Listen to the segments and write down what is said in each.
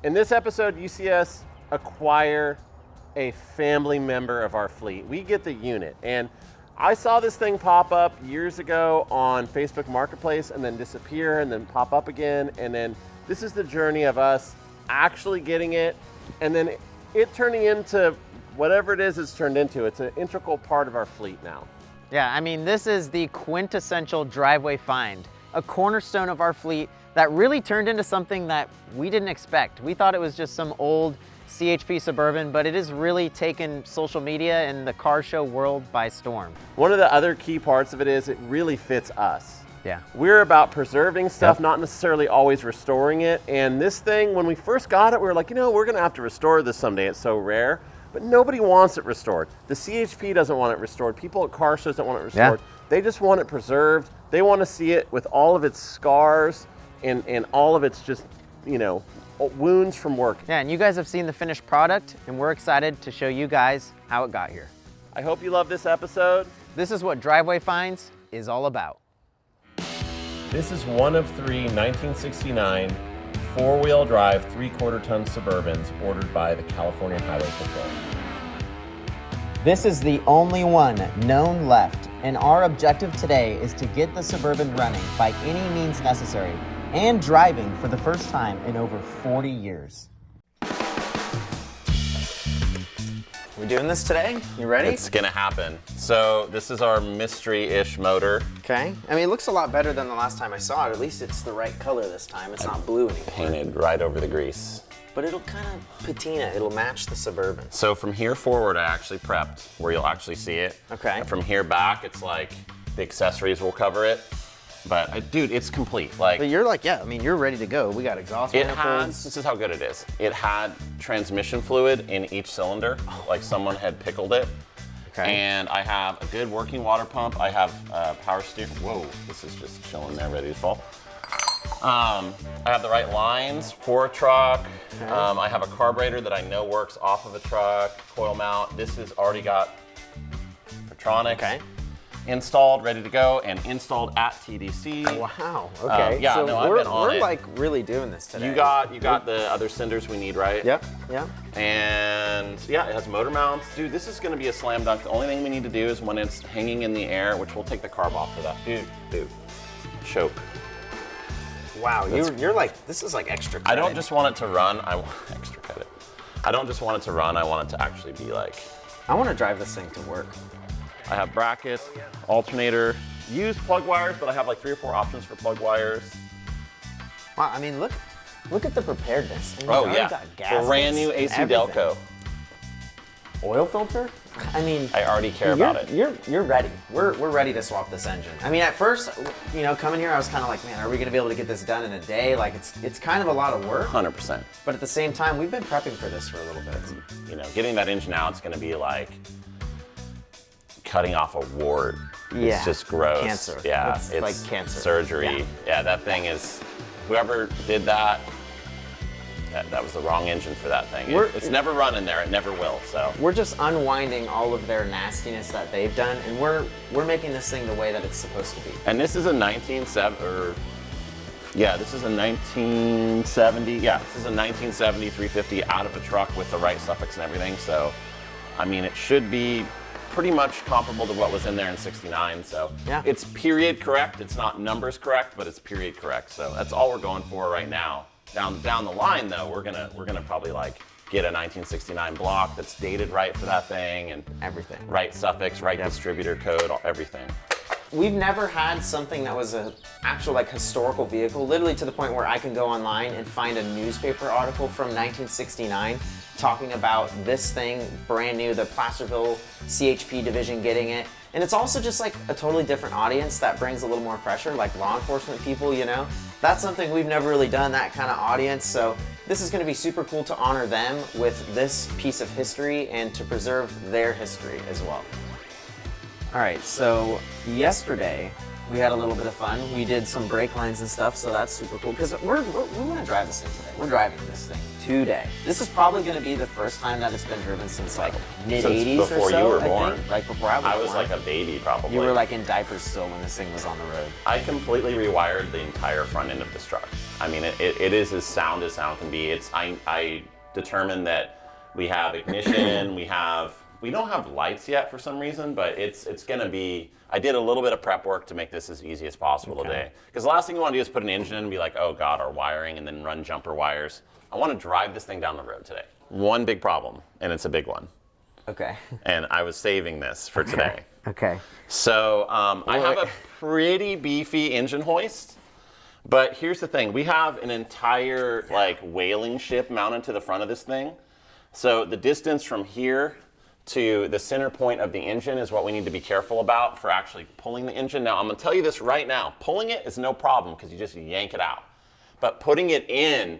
In this episode, you see us acquire a family member of our fleet. We get the unit, and I saw this thing pop up years ago on Facebook Marketplace and then disappear and then pop up again, and then this is the journey of us actually getting it and then it turning into whatever it is it's turned into. It's an integral part of our fleet now. Yeah, I mean, this is the quintessential driveway find, a cornerstone of our fleet that really turned into something that we didn't expect. We thought it was just some old CHP Suburban, but it has really taken social media and the car show world by storm. One of the other key parts of it is it really fits us. Yeah. We're about preserving stuff, not necessarily always restoring it. And this thing, when we first got it, we were like, we're gonna have to restore this someday. It's so rare, but nobody wants it restored. The CHP doesn't want it restored. People at car shows don't want it restored. Yeah. They just want it preserved. They want to see it with all of its scars and all of its just, wounds from work. Yeah, and you guys have seen the finished product, and we're excited to show you guys how it got here. I hope you love this episode. This is what Driveway Finds is all about. This is one of 3 1969 four-wheel drive 3/4-ton Suburbans ordered by the California Highway Patrol. This is the only one known left, and our objective today is to get the Suburban running by any means necessary and driving for the first time in over 40 years. We're doing this today? You ready? It's gonna happen. So this is our mystery-ish motor. Okay. I mean, it looks a lot better than the last time I saw it. At least it's the right color this time. It's not blue anymore. Painted right over the grease. But it'll kind of patina. It'll match the Suburban. So from here forward, I actually prepped where you'll actually see it. Okay. And from here back, it's like the accessories will cover it. But dude, it's complete. But you're like, yeah, I mean, you're ready to go. We got exhaust manifolds. This is how good it is. It had transmission fluid in each cylinder, like someone had pickled it. Okay. And I have a good working water pump. I have power steer. Whoa, this is just chilling there, ready to fall. I have the right lines for a truck. Okay. I have a carburetor that I know works off of a truck, coil mount. This has already got Petronics. Okay. Installed, ready to go, and installed at TDC. Wow. Okay. Yeah, so no, I've been on it. We're like really doing this today. You got the other cinders we need, right? Yep. Yep. And yeah, it has motor mounts. Dude, this is gonna be a slam dunk. The only thing we need to do is when it's hanging in the air, which we'll take the carb off for that. Dude, choke. Wow, you're like, this is like extra credit. I don't just want it to run. I want extra credit. I don't just want it to run. I want it to actually be like. I want to drive this thing to work. I have brackets, alternator, used plug wires, but I have like 3 or 4 options for plug wires. Wow, I mean, look at the preparedness. I mean, oh yeah, brand new AC Delco. Oil filter? I mean, I already care about it. You're ready. We're ready to swap this engine. I mean, at first, coming here, I was kind of like, man, are we gonna be able to get this done in a day? Like, it's kind of a lot of work. 100%. But at the same time, we've been prepping for this for a little bit. Getting that engine out, it's gonna be like cutting off a wart. Yeah. It's just gross. Cancer. Yeah, it's like cancer. Surgery. Yeah, that thing is, whoever did that, that was the wrong engine for that thing. It's never run in there. It never will. So we're just unwinding all of their nastiness that they've done, and we're making this thing the way that it's supposed to be. And this is a 1970. Yeah, this is a 1970. Yeah, this is a 1970 350 out of a truck with the right suffix and everything. So, I mean, it should be pretty much comparable to what was in there in '69. So yeah. It's period correct. It's not numbers correct, but it's period correct. So that's all we're going for right now. Down the line though, we're gonna probably like get a 1969 block that's dated right for that thing and everything. Right suffix, right distributor code, everything. We've never had something that was an actual like historical vehicle, literally to the point where I can go online and find a newspaper article from 1969 talking about this thing, brand new, the Placerville CHP division getting it. And it's also just like a totally different audience that brings a little more pressure, like law enforcement people, That's something we've never really done, that kind of audience. So this is gonna be super cool to honor them with this piece of history and to preserve their history as well. All right, so yesterday We had a little bit of fun. We did some brake lines and stuff, so that's super cool. Because we want to drive this thing today. We're driving this thing today. This is probably going to be the first time that it's been driven since like mid-'80s or so. Before you were born. I think. Like before I was born. I was like a baby probably. You were like in diapers still when this thing was on the road. I completely rewired the entire front end of this truck. I mean, it is as sound can be. I determined that we have ignition, we don't have lights yet for some reason, but it's gonna be, I did a little bit of prep work to make this as easy as possible today. Because the last thing you wanna do is put an engine in and be like, oh God, our wiring, and then run jumper wires. I wanna drive this thing down the road today. One big problem, and it's a big one. Okay. And I was saving this for today. Okay. So I have a pretty beefy engine hoist. But here's the thing, we have an entire like whaling ship mounted to the front of this thing. So the distance from here to the center point of the engine is what we need to be careful about for actually pulling the engine. Now I'm gonna tell you this right now, pulling it is no problem because you just yank it out. But putting it in,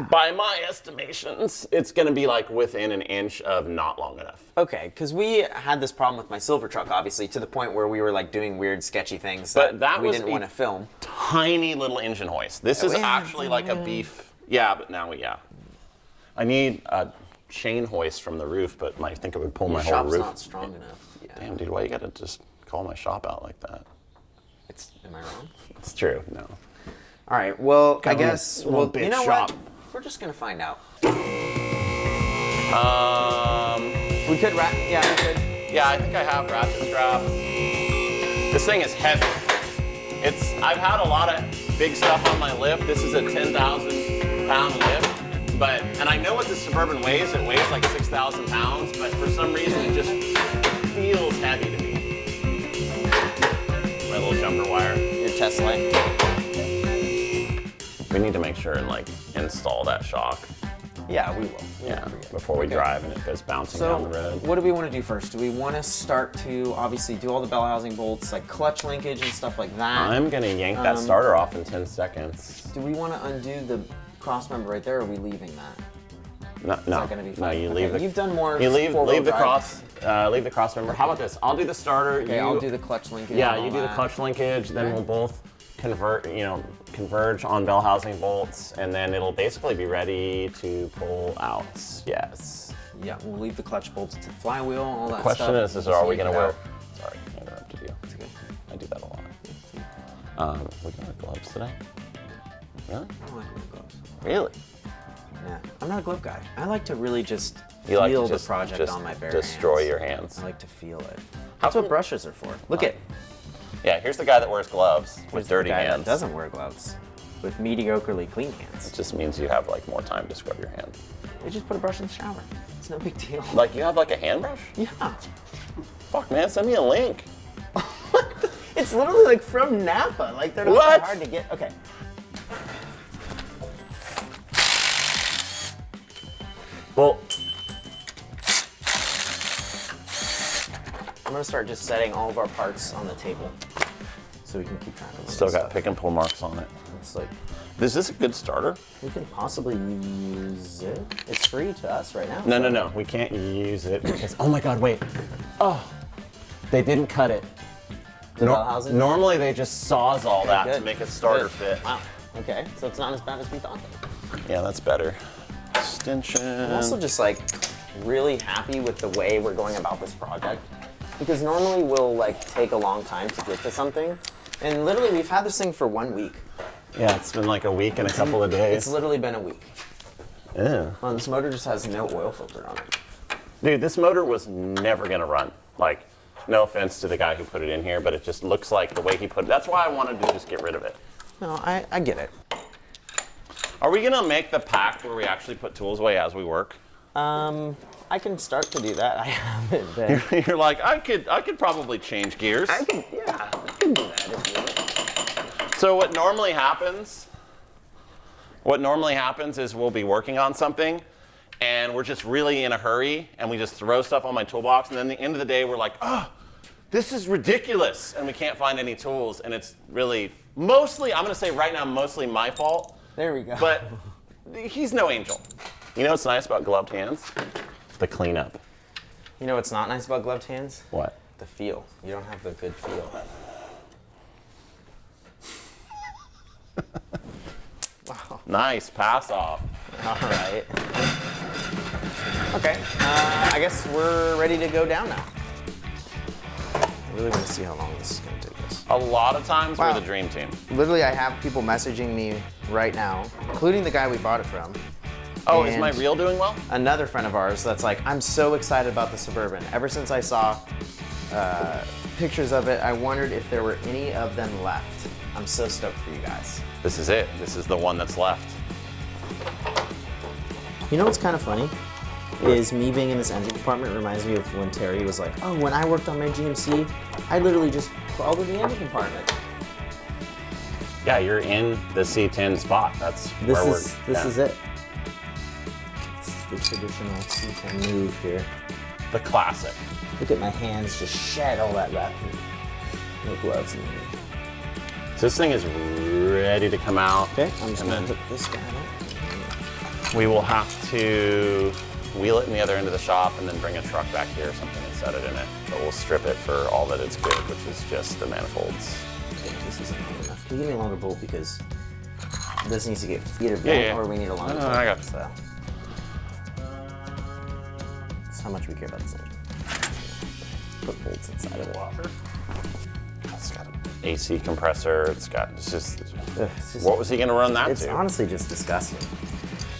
by my estimations, it's gonna be like within an inch of not long enough. Okay, because we had this problem with my silver truck, obviously, to the point where we were like doing weird, sketchy things that we didn't want to film. Tiny little engine hoist. This is actually like a beef. Yeah, but now I need a chain hoist from the roof, but I think it would pull my whole roof. Your shop's not strong enough. Yeah. Damn, dude, why you gotta just call my shop out like that? Am I wrong? It's true. No. All right. Well, I guess you know shop. what? We're just gonna find out. We could wrap. Yeah, we could. Yeah, I think I have ratchet straps. This thing is heavy. I've had a lot of big stuff on my lift. This is a 10,000 pound lift, and I know what the Suburban weighs. It weighs like 6,000 pounds, but for some reason it just feels heavy to me. My little jumper wire. Your test light. We need to make sure and like install that shock. Yeah, we will. Yeah, before we drive and it goes bouncing down the road. What do we want to do first? Do we want to start to obviously do all the bell housing bolts, like clutch linkage and stuff like that? I'm gonna yank that starter off in 10 seconds. Do we want to undo the cross member right there, or are we leaving that? No, Is that gonna be fine? No, you leave the. You've done more. You leave the cross. Leave the cross member. How about this? I'll do the starter. Okay, I'll do the clutch linkage. Yeah, you do the clutch linkage. Then we'll both converge on bell housing bolts, and then it'll basically be ready to pull out. Yes. Yeah, we'll leave the clutch bolts to the flywheel, all that stuff. The question is are we gonna wear? Sorry, I interrupted you. It's okay. I do that a lot. We got our gloves today. Really? I don't like wearing gloves. Really? Yeah, I'm not a glove guy. I like to really just feel the project on my bare hands. Destroy your hands. I like to feel it. That's what brushes are for. Look at. Yeah, here's the guy that wears gloves with dirty hands. That doesn't wear gloves with mediocrely clean hands. It just means you have like more time to scrub your hands. You just put a brush in the shower. It's no big deal. Like you have like a hand brush? Yeah. Fuck man, send me a link. It's literally like from Napa. Like they're not that hard to get. Okay. Well, I'm gonna start just setting all of our parts on the table so we can keep track of it. Still got pick and pull marks on it. It's like, is this a good starter? We can possibly use it. It's free to us right now. No. We can't use it because, oh my God, wait. Oh, they didn't cut it. Normally they just sawzall that to make a starter fit. Wow. Okay, so it's not as bad as we thought. Yeah, that's better. Extension. I'm also just like really happy with the way we're going about this project, because normally we'll like take a long time to get to something, and literally we've had this thing for 1 week. Yeah, it's been like a week and a couple of days. It's literally been a week. Yeah. Well, this motor just has no oil filter on it. Dude, this motor was never gonna run. Like, no offense to the guy who put it in here, but it just looks like the way he put it. That's why I wanted to just get rid of it. No, I get it. Are we gonna make the pack where we actually put tools away as we work? I can start to do that. I haven't been. You're like, I could probably change gears. I can do that if you want. So what normally happens is we'll be working on something and we're just really in a hurry and we just throw stuff on my toolbox, and then at the end of the day we're like, oh, this is ridiculous, and we can't find any tools, and it's really mostly, I'm gonna say right now, mostly my fault. There we go. But he's no angel. You know what's nice about gloved hands? The cleanup. You know what's not nice about gloved hands? What? The feel. You don't have the good feel. Nice pass off. All right. Okay, I guess we're ready to go down now. I really want to see how long this is going to take us. A lot of times Wow. we're the dream team. Literally, I have people messaging me right now, including the guy we bought it from. Oh, is my And reel doing well? another friend of ours that's like, I'm so excited about the Suburban. Ever since I saw pictures of it, I wondered if there were any of them left. I'm so stoked for you guys. This is it. This is the one that's left. You know what's kind of funny? Is me being in this engine compartment reminds me of when Terry was like, oh, when I worked on my GMC, I literally just crawled in the engine compartment. Yeah, you're in the C10 spot. That's This where is we're. this is it. This is the traditional C10 move here. The classic. Look at my hands just shed all that wrap. No gloves in me. So this thing is ready to come out. Okay, I'm just And gonna then put this guy out. we will have to wheel it in the other end of the shop and then bring a truck back here or something and set it in it. But we'll strip it for all that it's good, which is just the manifolds. Okay, this isn't good enough. Can you give me a longer bolt because this needs to get either bent Yeah. or we need a longer No, bolt. I got it. So that's how much we care about this engine. Put bolts inside of it. It's got an AC compressor. It's just. Ugh, it's just- What was he gonna run that It's to? honestly just disgusting.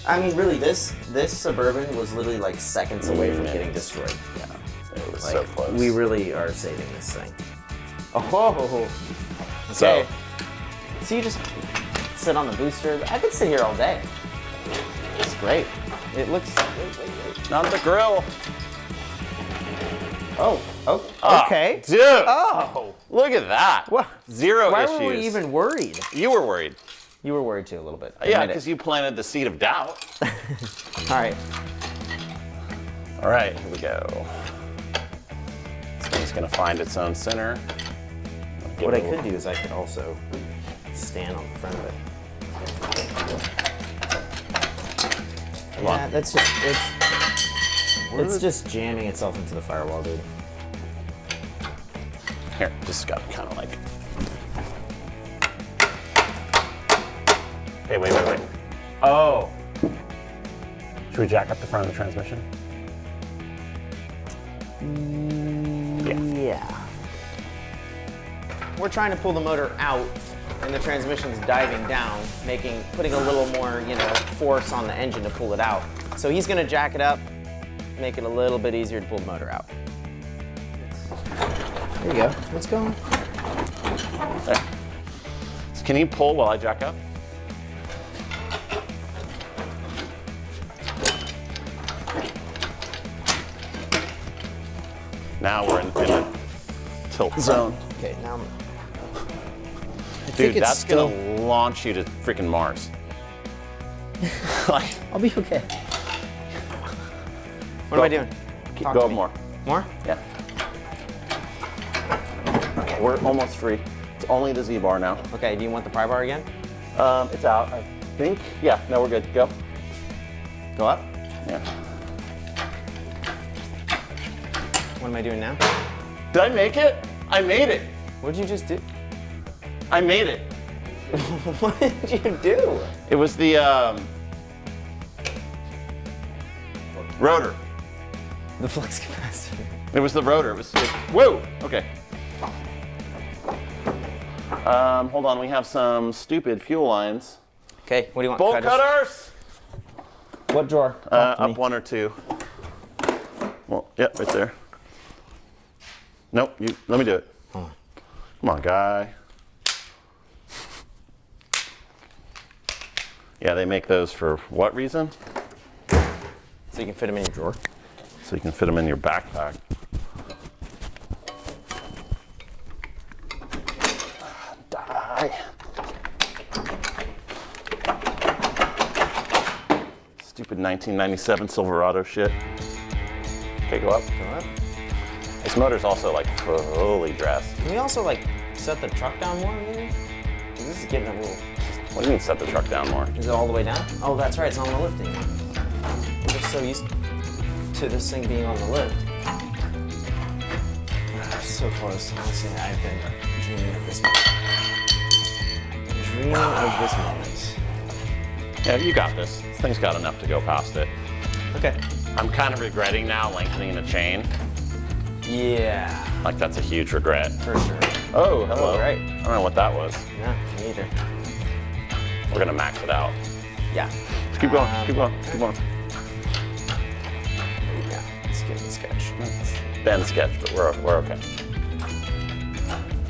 I mean, really, this Suburban was literally like seconds away from getting destroyed. Yeah, it was Like, so close. we really are saving this thing. Oh, So- okay. So you just sit on the booster. I could sit here all day. It's great. It looks. Not the grill. Oh, Ah, okay. dude. Oh, Look at that. What? Zero why issues. were we even worried? You were worried. You were worried too a little bit. Yeah, Admit it. because you planted the seed of doubt. All right. All right, here we go. This thing's gonna find its own center. Give What I it a could little- do is I could also stand on the front of it. Come on. Yeah, that's just it's just jamming itself into the firewall, dude. Here, just gotta kind of like. Hey, wait. Oh. Should we jack up the front of the transmission? Yeah. We're trying to pull the motor out, and the transmission's diving down, putting a little more, force on the engine to pull it out. So he's gonna jack it up, make it a little bit easier to pull the motor out. There you go. Let's go. There. So can you pull while I jack up? Now we're in a tilt zone. Okay, now Dude, that's gonna launch you to freaking Mars. Like, I'll be okay. What am I doing? Talk go to up me. more. More? Yeah. Okay, we're almost free. It's only the Z bar now. Okay, do you want the pry bar again? It's out, I think. Yeah, no, we're good. Go. Go up? Yeah. What am I doing now? Did I make it? I made it. What did you just do? I made it. What did you do? It was the rotor. The flux capacitor. It was the rotor. Whoa. Okay. Hold on. We have some stupid fuel lines. Okay, what do you want? Bolt cutters. What drawer? Talk to Up me. one or two. Well, yep, right there. Nope. Let me do it. Hold on. Come on, guy. Yeah, they make those for what reason? So you can fit them in your drawer. So you can fit them in your backpack. Die. Stupid 1997 Silverado shit. Okay, go up. Go up. This motor's also like fully dressed. Can we also set the truck down more, maybe? 'Cause this is getting a little. What do you mean set the truck down more? Is it all the way down? Oh, that's right. It's not on the lift anymore. We're just so used to this thing being on the lift. So close. Honestly, I've been dreaming of this moment. Dreaming of this moment. Yeah, you got this. This thing's got enough to go past it. Okay. I'm kind of regretting now lengthening the chain. Yeah. Like that's a huge regret. For sure. Oh, hello. Oh, right. I don't know what that was. Yeah, me either. We're gonna max it out. Yeah. Just keep going, keep going, keep going. Yeah, let's get the sketch. Bend sketch, but we're okay.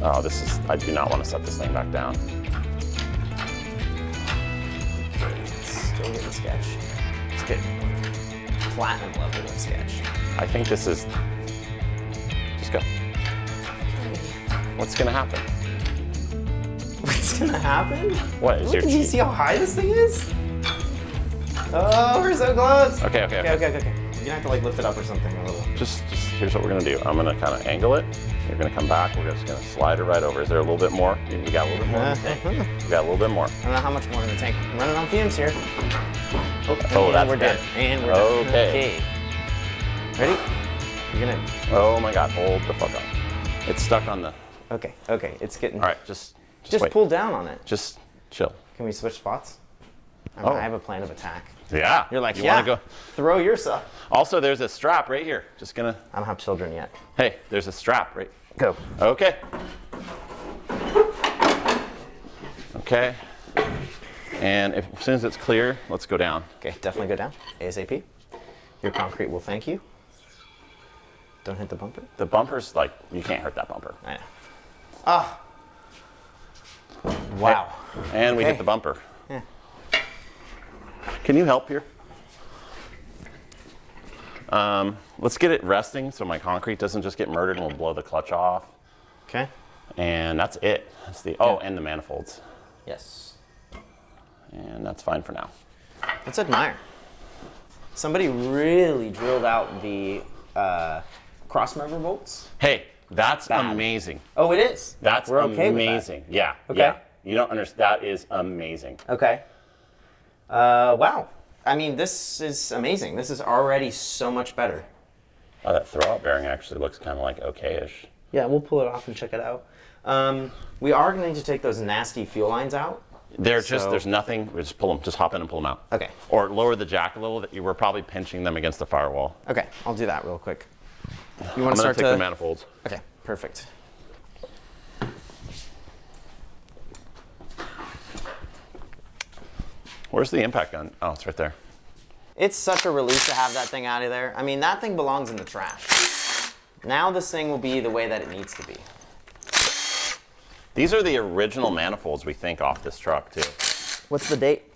Oh, I do not want to set this thing back down. Still getting sketch. Let's get platinum level of sketch. I think this is, just go. What's gonna happen? What's gonna happen? What is your Did you see how high this thing is? Oh, we're so close. Okay. You're gonna have to like lift it up or something a little. Just here's what we're gonna do. I'm gonna kind of angle it. You're gonna come back. We're just gonna slide it right over. Is there a little bit more? We got a little bit more. In the tank. We got a little bit more. I don't know how much more in the tank. I'm running on fumes here. Oh, that's we're good. done. And we're done. Okay. Ready? You're gonna. Oh my God! Hold the fuck up. It's stuck on the. Okay. It's getting. All right, just wait. pull down on it. Just chill. Can we switch spots? Oh. I have a plan of attack. Yeah. You're like, you yeah. wanna go? Throw yourself. Also, there's a strap right here. Just gonna. I don't have children yet. Hey, there's a strap right. Go. Okay. Okay. And as soon as it's clear, let's go down. Okay, definitely go down. ASAP. Your concrete will thank you. Don't hit the bumper. The bumper's like, you can't hurt that bumper. I know. Ah. Wow. And we Okay. hit the bumper. Yeah. Can you help here? Let's get it resting so my concrete doesn't just get murdered and we'll blow the clutch off. Okay. And that's it. That's the and the manifolds. Yes. And that's fine for now. Let's admire. Somebody really drilled out the cross member bolts. Hey, that's Bad. amazing. Oh, it is. That's We're okay amazing. With that. Yeah. Okay. Yeah. You don't understand. That is amazing. Okay. Wow. I mean, this is amazing. This is already so much better. Oh, that throwout bearing actually looks kind of like okay-ish. Yeah, we'll pull it off and check it out. We are going to take those nasty fuel lines out. There's nothing. We just pull them. Just hop in and pull them out. Okay. Or lower the jack a little. That you were probably pinching them against the firewall. Okay, I'll do that real quick. You I'm want to gonna start take the manifolds. Okay, perfect. Where's the impact gun? Oh, it's right there. It's such a relief to have that thing out of there. I mean, that thing belongs in the trash. Now this thing will be the way that it needs to be. These are the original manifolds we think off this truck too. What's the date?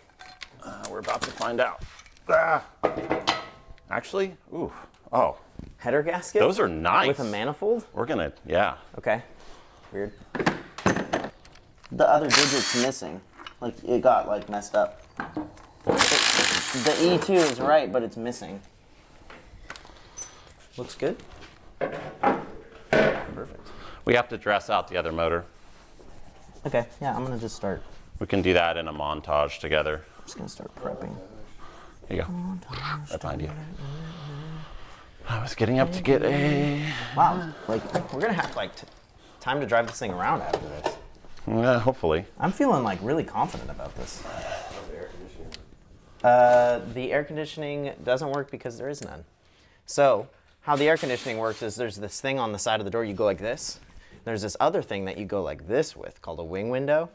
We're about to find out. Ah. Actually, ooh, oh, Header gasket? those are nice. With a manifold? We're gonna, yeah. Okay. Weird. The other digit's missing. Like, it got, like, messed up. The E2 is right, but it's missing. Looks good. Perfect. We have to dress out the other motor. Okay, yeah, I'm gonna just start. We can do that in a montage together. I'm just gonna start prepping. Here you go. Right behind you. I was getting up to get a. Wow, like, we're gonna have, like, time to drive this thing around after this. Hopefully. I'm feeling, like, really confident about this. The air conditioning doesn't work because there is none. So, how the air conditioning works is there's this thing on the side of the door, you go like this. There's this other thing that you go like this with called a wing window.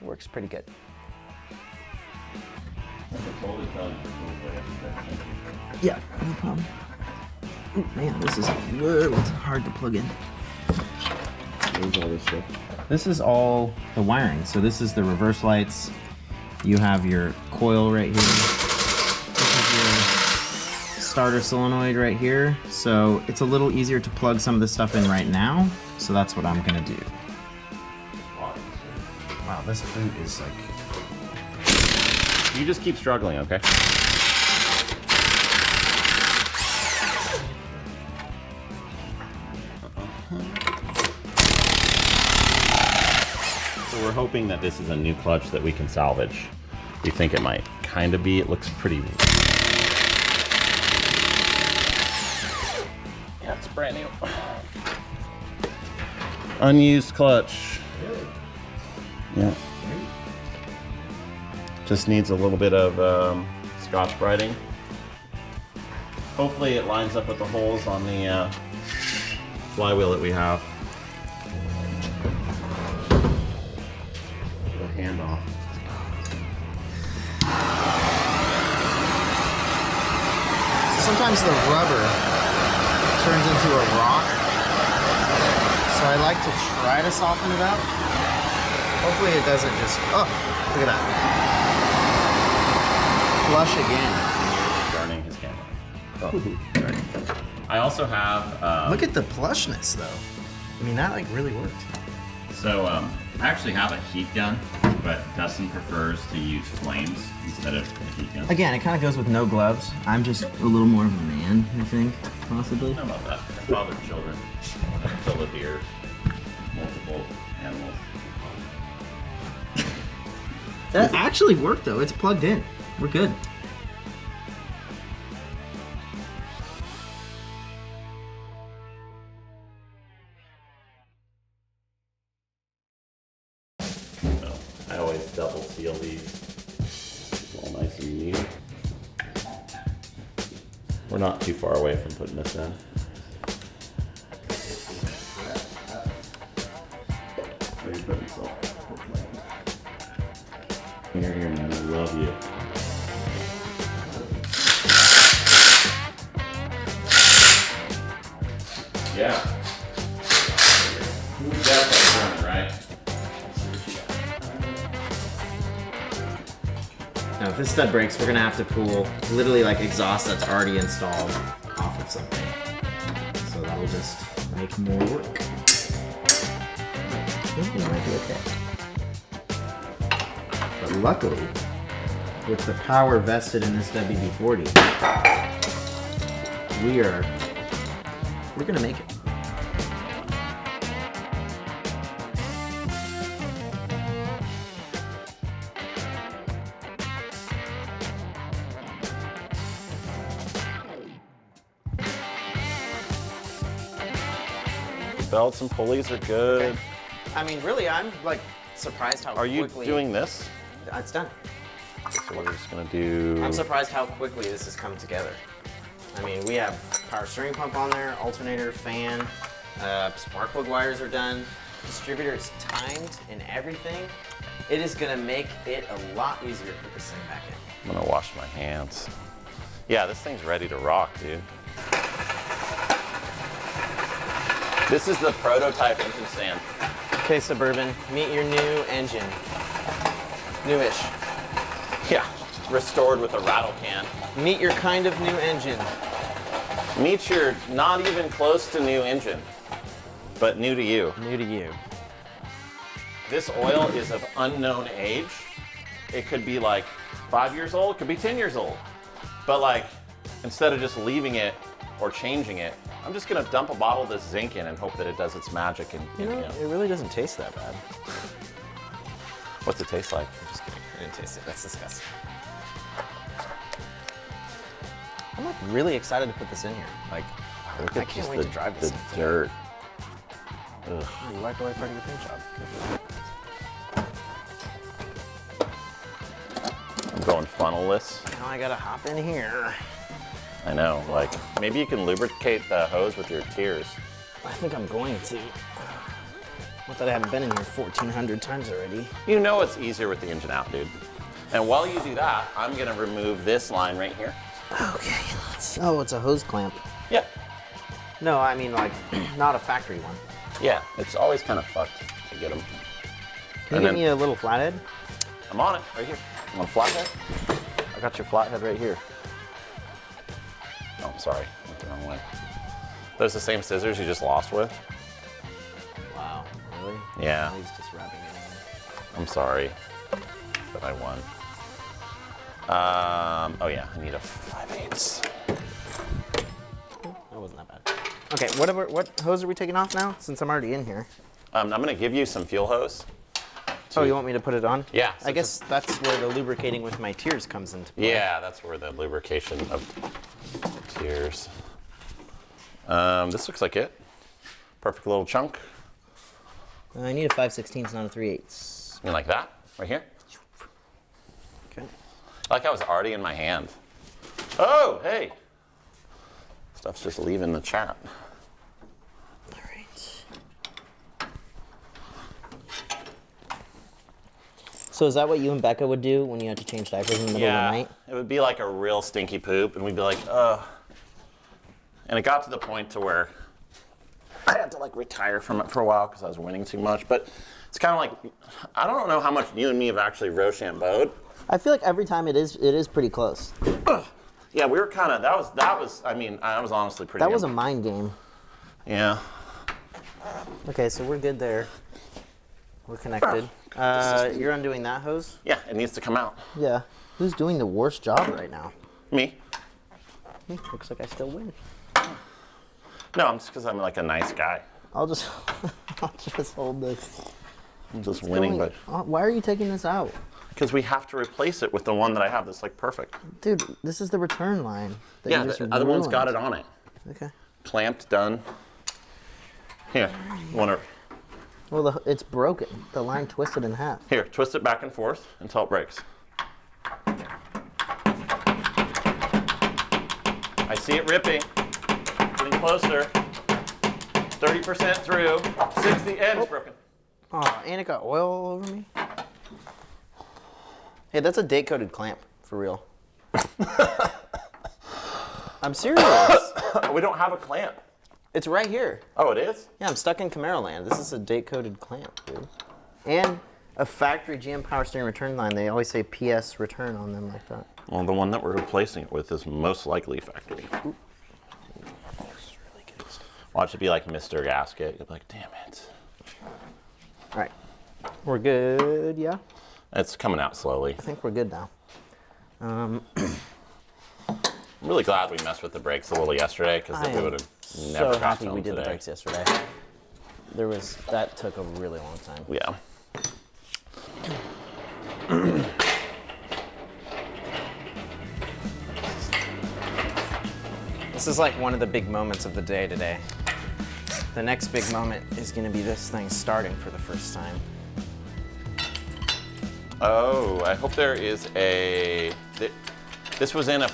It works pretty good. Yeah, no problem. Ooh, man, this is a little hard to plug in. Where's all this stuff? This is all the wiring. So this is the reverse lights. You have your coil right here. This is your starter solenoid right here. So it's a little easier to plug some of this stuff in right now. So that's what I'm gonna do. Wow, this boot is like... You just keep struggling, okay? So we're hoping that this is a new clutch that we can salvage. We think it might kind of be. It looks pretty... Yeah, it's brand new. Unused clutch. Yeah. Just needs a little bit of Scotch Brighting. Hopefully it lines up with the holes on the flywheel that we have. The handoff. Sometimes the rubber turns into a rock, so I like to try to soften it up. Hopefully it doesn't just, oh, look at that. Flush again. Burning his camera. Oh, sorry. I also have... Look at the plushness though. I mean, that like really worked. So I actually have a heat gun, but Dustin prefers to use flames instead of a heat gun. Again, it kind of goes with no gloves. I'm just a little more of a man, I think, possibly. How about that? Father children, kill a deer, multiple animals. That actually worked though. It's plugged in. We're good. So I always double seal these. All nice and neat. We're not too far away from putting this in. Where are you putting salt? Here, man, I love you. Yeah. You got that running, right? Now, if this stud breaks, we're gonna have to pull literally like exhaust that's already installed off of something. So that will just make more work. I think it might be okay. But luckily, with the power vested in this WD-40, we're gonna make it. Belts and pulleys are good. Okay. I mean, really, I'm like surprised how Are you quickly doing this? it's done. So we're just gonna do. I'm surprised how quickly this has come together. I mean, we have power steering pump on there, alternator, fan, spark plug wires are done, distributor is timed and everything. It is gonna make it a lot easier to put this thing back in. I'm gonna wash my hands. Yeah, this thing's ready to rock, dude. This is the prototype engine stand. Okay, Suburban, meet your new engine. Newish. Yeah, restored with a rattle can. Meet your kind of new engine. Meet your not even close to new engine, but new to you. New to you. This oil is of unknown age. It could be like 5 years old, it could be 10 years old. But like, instead of just leaving it or changing it, I'm just gonna dump a bottle of this zinc in and hope that it does its magic. And You know, it really doesn't taste that bad. What's it taste like? I'm just kidding. I didn't taste it. That's disgusting. I'm like really excited to put this in here. Like, Look I at can't just wait to drive this the thing. dirt. Ugh. Oh, you like the right part of your paint job. I'm going funnelless. Now I gotta hop in here. I know, like, maybe you can lubricate the hose with your tears. I think I'm going to. Not that I haven't been in here 1,400 times already. You know it's easier with the engine out, dude. And while you do that, I'm gonna remove this line right here. Okay, oh, it's a hose clamp. Yeah, No, I mean like, not a factory one. yeah, it's always kind of fucked to get them. Can you get me a little flathead? I'm on it, right here. You want a flathead? I got your flathead right here. Oh, I'm sorry, went the wrong way. Those the same scissors you just lost with? Wow, really? Yeah, He's just wrapping it in. I'm sorry, but I won. Oh yeah, I need a 5/8. That wasn't that bad. Okay, what hose are we taking off now? Since I'm already in here. I'm gonna give you some fuel hose. Oh, you want me to put it on? Yeah. I guess that's where the lubricating with my tears comes into play. Yeah, that's where the lubrication of tears. This looks like it. Perfect little chunk. I need a 5/16, not a 3/8. You like that? Right here? Okay. Like I was already in my hand. Oh, hey. Stuff's just leaving the chat. All right. So is that what you and Becca would do when you had to change diapers in the middle of the night? It would be like a real stinky poop, and we'd be like, ugh. And it got to the point to where I had to like retire from it for a while because I was winning too much. But it's kind of like, I don't know how much you and me have actually Rochambeau'd. I feel like every time it is pretty close. Yeah, we were kind of, that was, I mean, I was honestly pretty. That was a mind game. Yeah. Okay, so we're good there. We're connected. You're undoing that hose? Yeah, it needs to come out. Yeah. Who's doing the worst job right now? Me. Looks like I still win. No, I'm just because I'm like a nice guy. I'll just hold this. I'm just winning, but Why are you taking this out? because we have to replace it with the one that I have that's like perfect. Dude, this is the return line. That Yeah, you just the other one's got it ruined. on it. Okay. Clamped, done. Here, you wanna, Well, it's broken. The line twisted in half. here, twist it back and forth until it breaks. I see it ripping. Getting closer. 30% through. 60, and it's broken. Oh, and it got oil all over me. Hey, that's a date-coded clamp, for real. I'm serious. We don't have a clamp. It's right here. Oh, it is? Yeah, I'm stuck in Camaro land. This is a date-coded clamp, dude. And a factory GM power steering return line. They always say PS return on them like that. Well, the one that we're replacing it with is most likely factory. Watch it be like Mr. Gasket. You'll be like, damn it. All right. We're good, yeah? It's coming out slowly. I think we're good now. I'm really glad we messed with the brakes a little yesterday because we would have never So got happy to we them did the today. brakes yesterday. That took a really long time. Yeah. This is like one of the big moments of the day today. The next big moment is gonna be this thing starting for the first time. Oh, I hope there is a. This was in a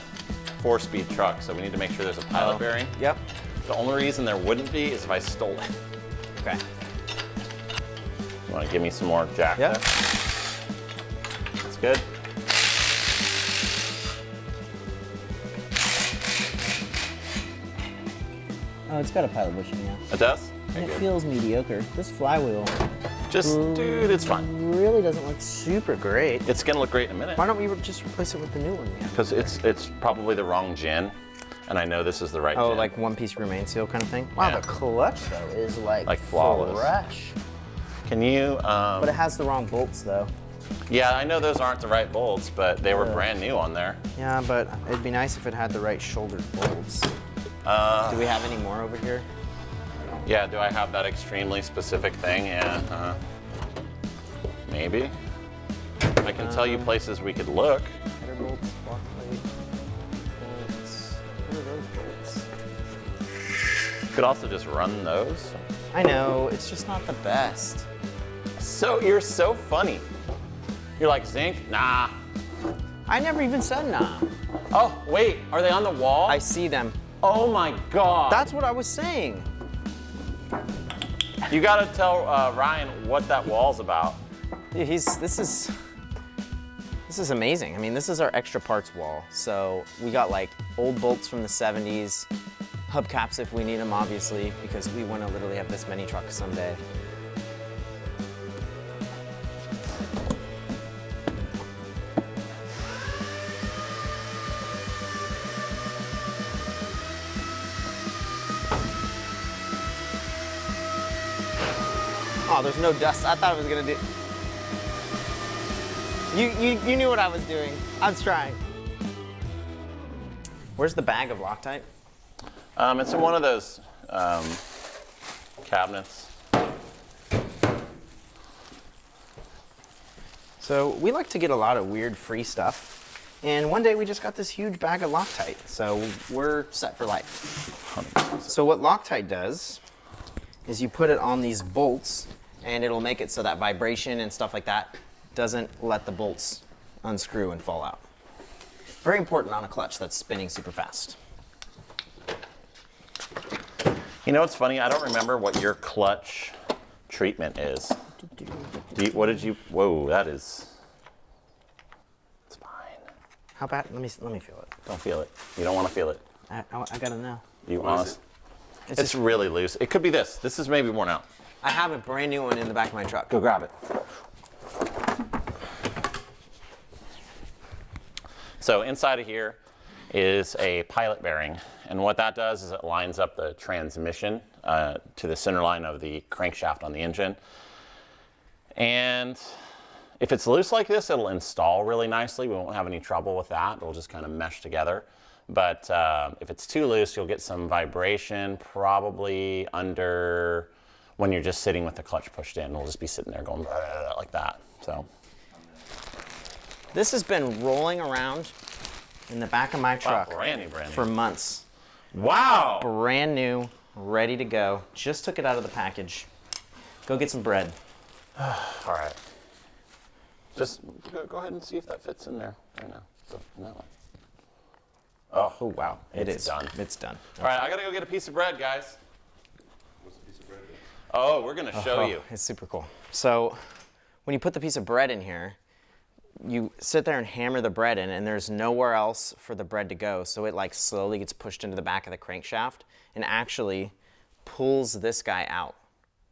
4-speed truck, so we need to make sure there's a pilot bearing. Yep. The only reason there wouldn't be is if I stole it. Okay. You want to give me some more jack? Yeah. there? That's good. Oh, it's got a pilot bushing, yeah. It does? And Okay, it good. feels mediocre. This flywheel Just, dude, it's fine. really doesn't look super great. It's gonna look great in a minute. Why don't we just replace it with the new one? Yeah. Because it's probably the wrong gin, and I know this is the right Oh, gin. like one piece remain seal kind of thing? Wow, Yeah. the clutch though is like flawless. fresh. Can you? But it has the wrong bolts though. Yeah, I know those aren't the right bolts, but they were brand new on there. Yeah, but it'd be nice if it had the right shouldered bolts. Do we have any more over here? Yeah, do I have that extremely specific thing? Yeah. Maybe. I can tell you places we could look. Header bolts, block plate, bolts. What are those bolts? You could also just run those. I know, it's just not the best. So you're so funny. You're like, zinc? Nah. I never even said nah. Oh, wait, are they on the wall? I see them. Oh my God. That's what I was saying. You gotta tell Ryan what that wall's about. Dude, this is amazing. I mean, this is our extra parts wall. So we got like old bolts from the 70s, hubcaps if we need them, obviously, because we want to literally have this many trucks someday. Oh, there's no dust. I thought it was gonna do. You knew what I was doing. I was trying. Where's the bag of Loctite? It's in one of those cabinets. So we like to get a lot of weird free stuff. And one day we just got this huge bag of Loctite. So we're set for life. So what Loctite does is you put it on these bolts and it'll make it so that vibration and stuff like that doesn't let the bolts unscrew and fall out. Very important on a clutch that's spinning super fast. You know what's funny? I don't remember what your clutch treatment is. What did you? Whoa, that is. It's fine. How bad? Let me feel it. Don't feel it. You don't want to feel it. I gotta know. You What is honest? it? It's really loose. It could be this. This is maybe worn out. I have a brand new one in the back of my truck. Go grab it. So inside of here is a pilot bearing, and what that does is it lines up the transmission to the center line of the crankshaft on the engine. And if it's loose like this, it'll install really nicely. We won't have any trouble with that. It'll just kind of mesh together. But if it's too loose, you'll get some vibration, probably under when you're just sitting with the clutch pushed in. It'll just be sitting there going like that. So This has been rolling around in the back of my truck brand new. for months. Wow. Brand new, ready to go. Just took it out of the package. Go get some bread. All right. Just go ahead and see if that fits in there right now. So, no. Oh, wow. It's done. It's done. All right, I got to go get a piece of bread, guys. What's the piece of bread? Oh, we're going to show you. It's super cool. So when you put the piece of bread in here, you sit there and hammer the bread in, and there's nowhere else for the bread to go. So it like slowly gets pushed into the back of the crankshaft and actually pulls this guy out.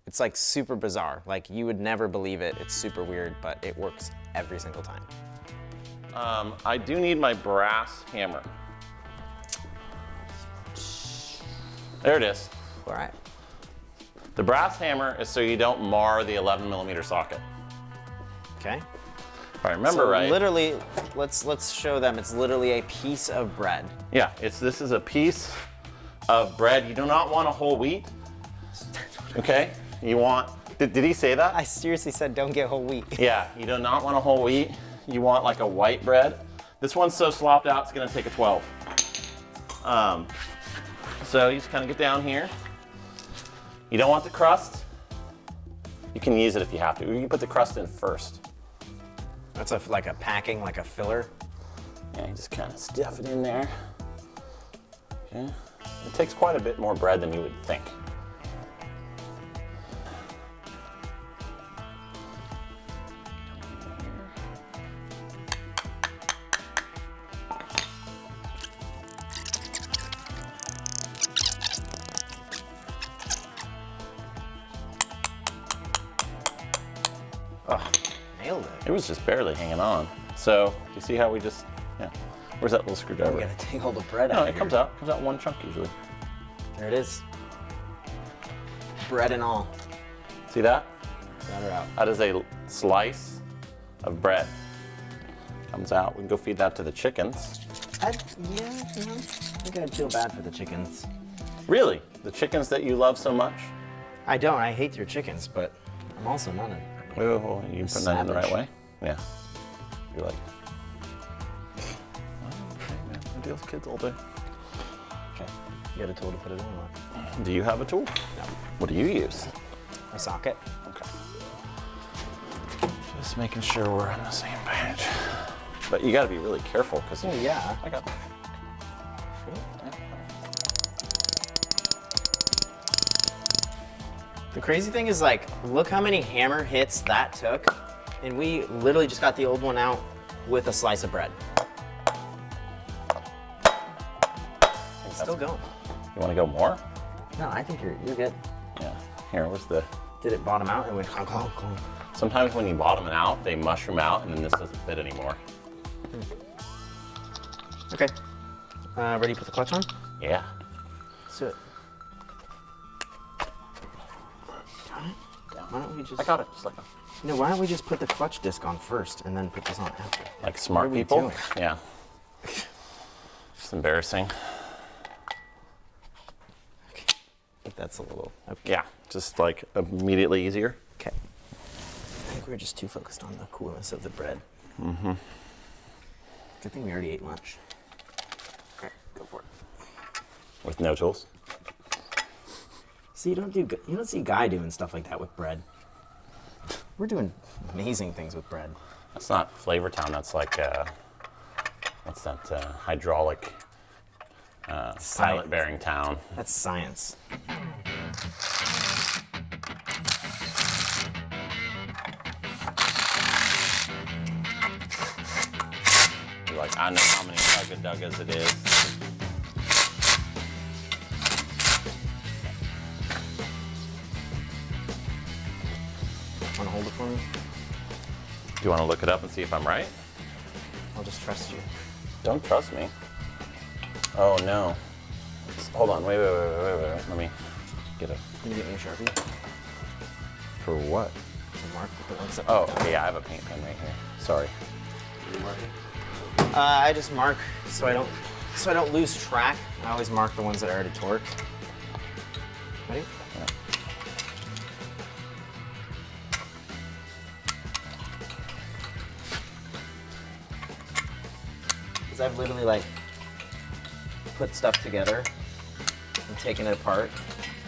It's like super bizarre. Like you would never believe it. It's super weird, but it works every single time. I do need my brass hammer. There it is. All right. The brass hammer is so you don't mar the 11mm socket. Okay. If I remember So right. literally, let's show them. It's literally a piece of bread. Yeah, this is a piece of bread. You do not want a whole wheat. Okay? You want, did he say that? I seriously said don't get whole wheat. Yeah, you do not want a whole wheat. You want like a white bread. This one's so slopped out, it's gonna take a 12. So you just kind of get down here. You don't want the crust. You can use it if you have to. You can put the crust in first. That's like a packing, like a filler. Yeah, you just kind of stuff it in there. Okay. It takes quite a bit more bread than you would think. Nailed it. It was just barely hanging on. So, do you see how we just, yeah. Where's that little screwdriver? We gotta take all the bread No, out. it comes out. Comes out one chunk usually. There it is. Bread and all. See that? Got her out. That is a slice of bread. Comes out. We can go feed that to the chickens. Yeah, you know, I think I'd feel bad for the chickens. Really? The chickens that you love so much? I don't. I hate your chickens, but I'm also not a. Well, you put that in the right Savage. way? Yeah. You're like, well, okay, man. I deal with kids all day. Okay. You got a tool to put it in or what? Do you have a tool? No. What do you use? A socket. Okay. Just making sure we're on the same page. But you got to be really careful because Oh yeah. I got. The crazy thing is, like, look how many hammer hits that took, and we literally just got the old one out with a slice of bread. It's still going. You want to go more? No, I think you're good. Yeah. Here, where's the? Did it bottom out and went clunk, clunk, clunk? Sometimes when you bottom it out, they mushroom out, and then this doesn't fit anymore. Okay. Ready to put the clutch on? Yeah. Let's do it. Got it? Why don't we just? I got it. Just like No, why don't we just put the clutch disc on first and then put this on after? like smart What are we people. doing? Yeah. It's embarrassing. Okay. I think that's a little. Okay. Yeah. Just like immediately easier. Okay. I think we're just too focused on the coolness of the bread. Mm-hmm. Good thing we already ate lunch. Okay, go for it. With no tools. See, you don't see Guy doing stuff like that with bread. We're doing amazing things with bread. That's not Flavor Town. That's like what's that? Hydraulic pilot bearing town. That's science. You're like, I know how many Tugga-Duggas it is. Want to hold it for me? Do you want to look it up and see if I'm right? I'll just trust you. Don't trust me. Oh no. Hold on, wait. Let me get a. Can you get me a Sharpie? For what? To mark the ones that Oh, yeah, I have a paint pen right here. Sorry. I just mark so I don't lose track. I always mark the ones that are already torqued. Ready? Yeah. Because I've literally like put stuff together and taken it apart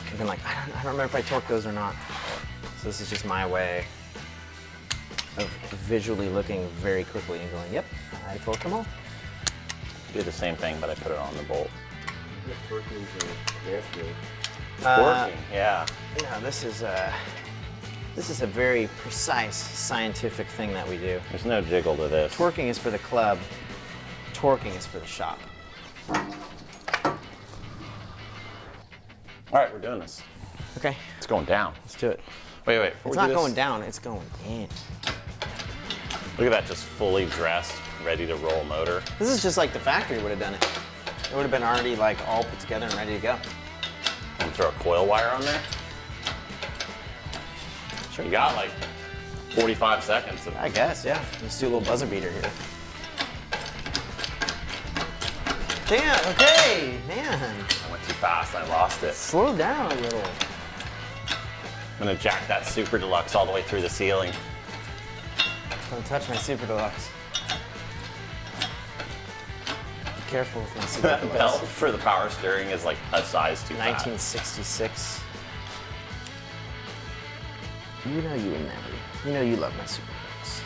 and been like, I don't remember if I torqued those or not. So this is just my way of visually looking very quickly and going, yep, I torqued them all. Do the same thing, but I put it on the bolt. Working, Yeah. No, this is a very precise scientific thing that we do. There's no jiggle to this. Twerking is for the club. Torquing is for the shop. All right, we're doing this. Okay, It's going down. let's do it. Wait. Before It's we not do this, going down, it's going in. Look at that, just fully dressed, ready to roll motor. This is just like the factory would have done it. It would have been already like all put together and ready to go. And throw a coil wire on there. Sure. You got like 45 seconds. I guess, yeah. Let's do a little buzzer beater here. Damn, okay, man. I went too fast, I lost it. Slow down a little. I'm gonna jack that Super Deluxe all the way through the ceiling. Don't touch my Super Deluxe. Be careful with my Super That Deluxe. belt for the power steering is like a size too fat. 1966. You know you would never. You know you love my Super Deluxe.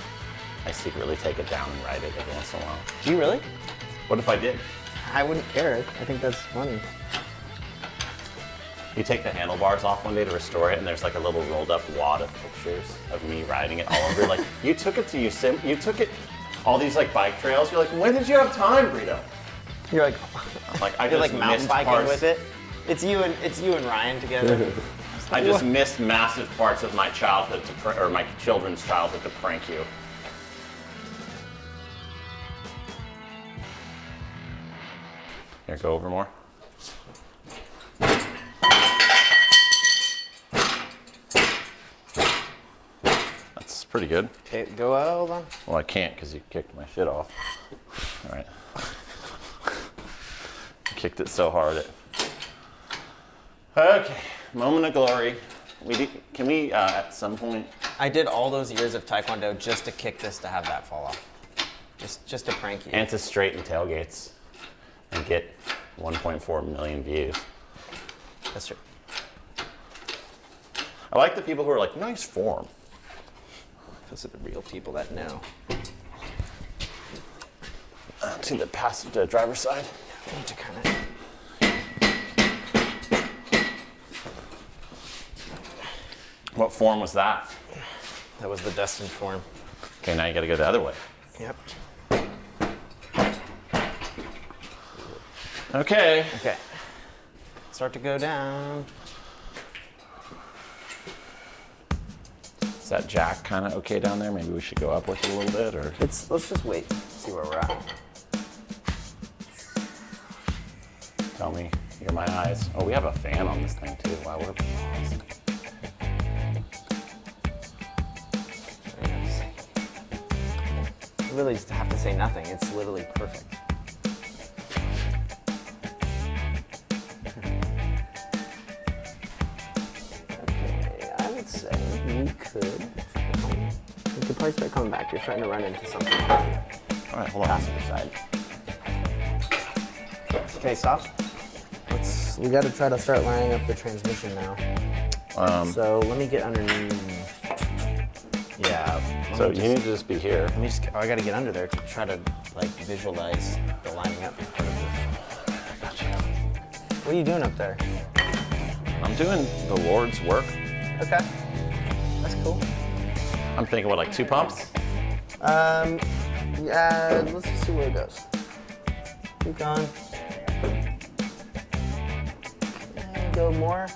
I secretly take it down and ride it every once in a while. Do you really? What if I did? I wouldn't care. I think that's funny. You take the handlebars off one day to restore it, and there's like a little rolled up wad of pictures of me riding it all over. Like, you took it to you took it all these like bike trails. You're like, when did you have time, Brito? You're like, Like, I you're just like mountain missed biking parts. with it. It's you and Ryan together. I just missed massive parts of my childhood or my children's childhood to prank you. Here, go over more. That's pretty good. Okay, go out. Hold on. Well, I can't because you kicked my shit off. All right. Kicked it so hard. Okay, moment of glory. Can we at some point? I did all those years of Taekwondo just to kick this to have that fall off. Just to prank you. And to straighten tailgates and get 1.4 million views. That's true. I like the people who are like, nice form. Those are the real people that know. To the passenger driver's side. I need to kind of. What form was that? That was the destined form. Okay, now you gotta go the other way. Yep. Okay. Okay. Start to go down. Is that jack kind of okay down there? Maybe we should go up with it a little bit, or? Let's just wait. See where we're at. Tell me. You're my eyes. Oh, we have a fan on this thing too. Wow, we're paused. You really just have to say nothing. It's literally perfect. Okay, I would say we could probably start coming back. You're starting to run into something. All right, hold on. Passenger side. Okay, stop. We got to try to start lining up the transmission now. So let me get underneath. Yeah. So you need to just be here. Let me just, I gotta get under there to try to like visualize the lining up. What are you doing up there? I'm doing the Lord's work. Okay. That's cool. I'm thinking, what, like 2 pumps? Yeah, let's just see where it goes. Keep going. Okay, go more.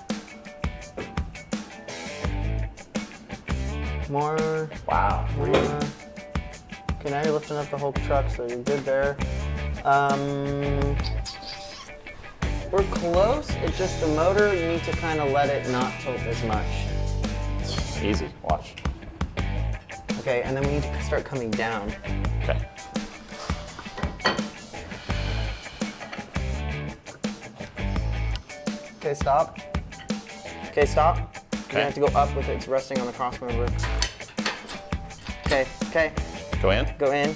More. Wow. More. Okay, now you're lifting up the whole truck, so you're good there. We're close. It's just the motor, you need to kind of let it not tilt as much. Easy, watch. Okay, and then we need to start coming down. Okay. Okay, stop. Okay, stop. Okay. You have to go up with it. It's resting on the cross member. Okay, okay. Go in? Go in.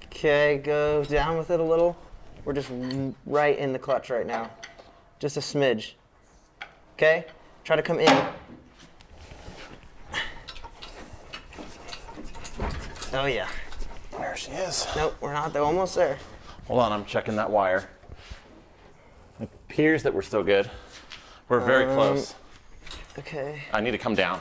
Okay, go down with it a little. We're just right in the clutch right now. Just a smidge. Okay? Try to come in. Oh yeah. There she is. Nope, we're not. They're almost there. Hold on, I'm checking that wire. It appears that we're still good. We're very close. Okay. I need to come down.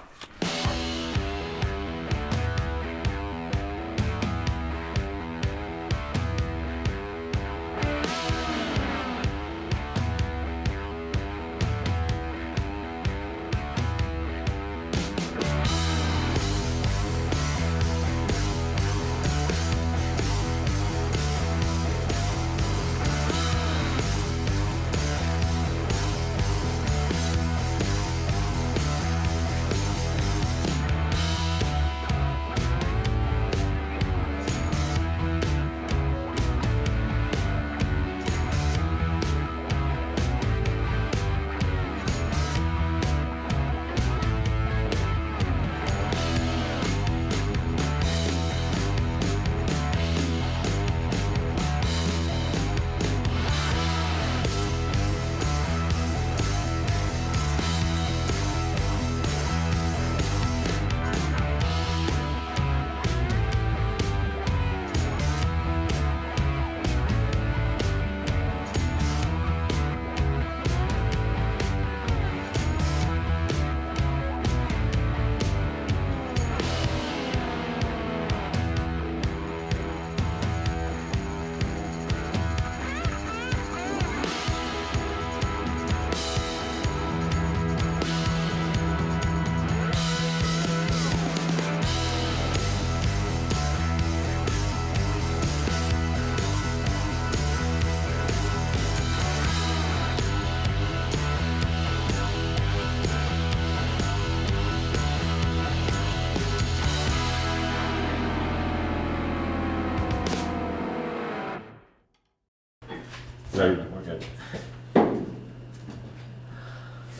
We're good.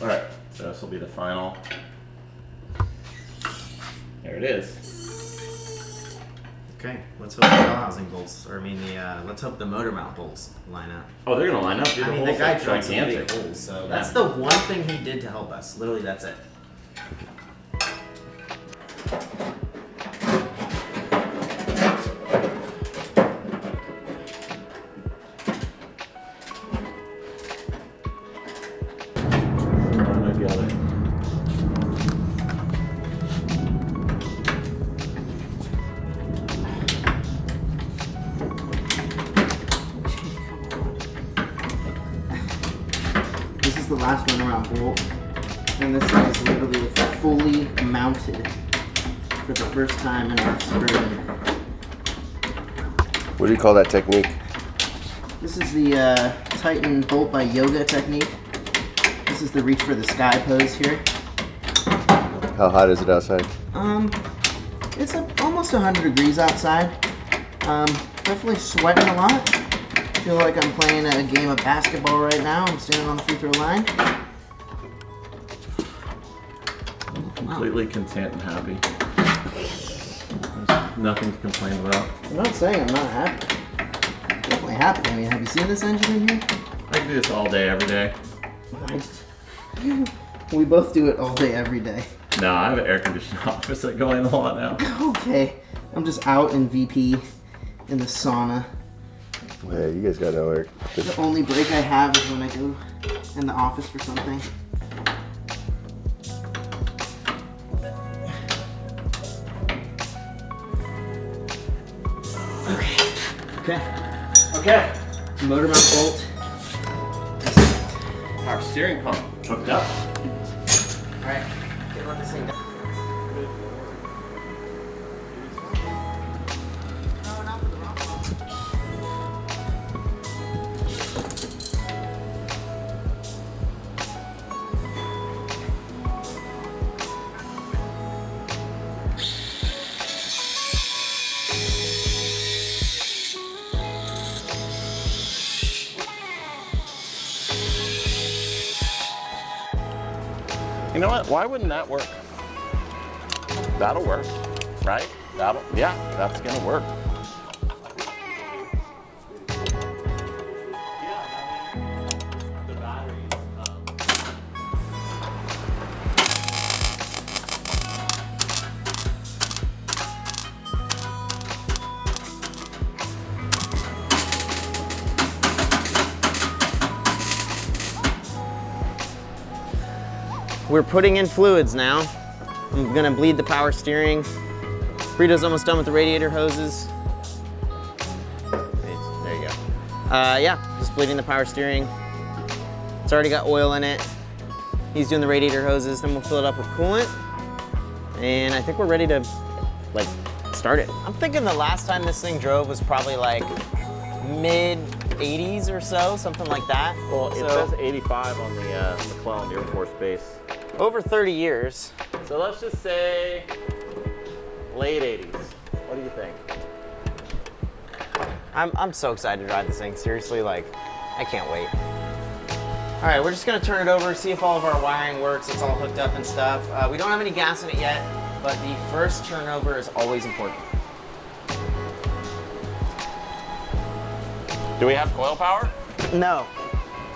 All right, so this will be the final. There it is. Okay, let's hope the bell housing bolts, let's hope the motor mount bolts line up. Oh, they're gonna line up. Dude, I mean, the holes guy are drilled some big gigantic. holes, so that's the one thing he did to help us. Literally, that's it. One or the other. This is the last one around bolt, and this thing is literally fully mounted for the first time in our suburban. What do you call that technique? This is the Titan bolt by Yoga technique. This is the reach for the sky pose here. How hot is it outside? It's almost 100 degrees outside. Definitely sweating a lot. Feel like I'm playing a game of basketball right now. I'm standing on the free throw line. Completely content and happy. There's nothing to complain about. I'm not saying I'm not happy. I'm definitely happy. I mean, have you seen this engine in here? I can do this all day, every day. Nice. We both do it all day, every day. No, I have an air conditioned office that go in a lot now. Okay, I'm just out in VP in the sauna. Hey, you guys got no air. The only break I have is when I go in the office for something. Okay. Motor mount bolt. Our steering pump hooked up. All right, get run this thing down. No, not for the wrong one. You know what? Why wouldn't that work? That'll work, right? Yeah, that's gonna work. We're putting in fluids now. I'm gonna bleed the power steering. Burrito's almost done with the radiator hoses. There you go. Yeah, just bleeding the power steering. It's already got oil in it. He's doing the radiator hoses, then we'll fill it up with coolant. And I think we're ready to like start it. I'm thinking the last time this thing drove was probably like mid 80s or so, something like that. Well, it So- says 85 on the McClellan Air Force Base. Over 30 years. So let's just say late 80s. What do you think? I'm so excited to ride this thing. Seriously, like, I can't wait. All right, we're just gonna turn it over, see if all of our wiring works. It's all hooked up and stuff. We don't have any gas in it yet, but the first turnover is always important. Do we have coil power? No,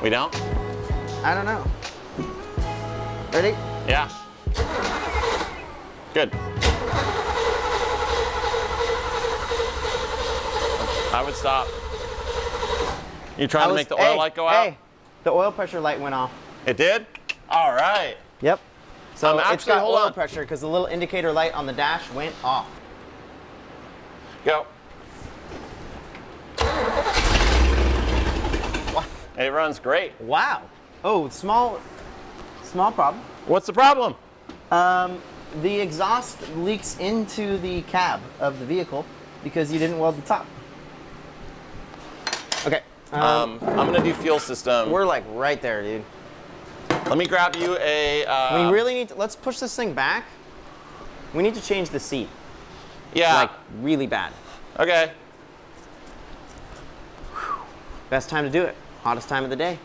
We don't? I don't know. Ready? Yeah. Good. I would stop. You trying to make the oil light go out? Hey, the oil pressure light went off. It did? All right. Yep. So it's actually, got hold oil on. pressure because the little indicator light on the dash went off. Go. It runs great. Wow. Oh, small problem. What's the problem? The exhaust leaks into the cab of the vehicle because you didn't weld the top. Okay. I'm gonna do fuel system. We're like right there, dude. Let me grab you a. We really need to, let's push this thing back. We need to change the seat, Yeah. like really bad. Okay. Best time to do it. Hottest time of the day.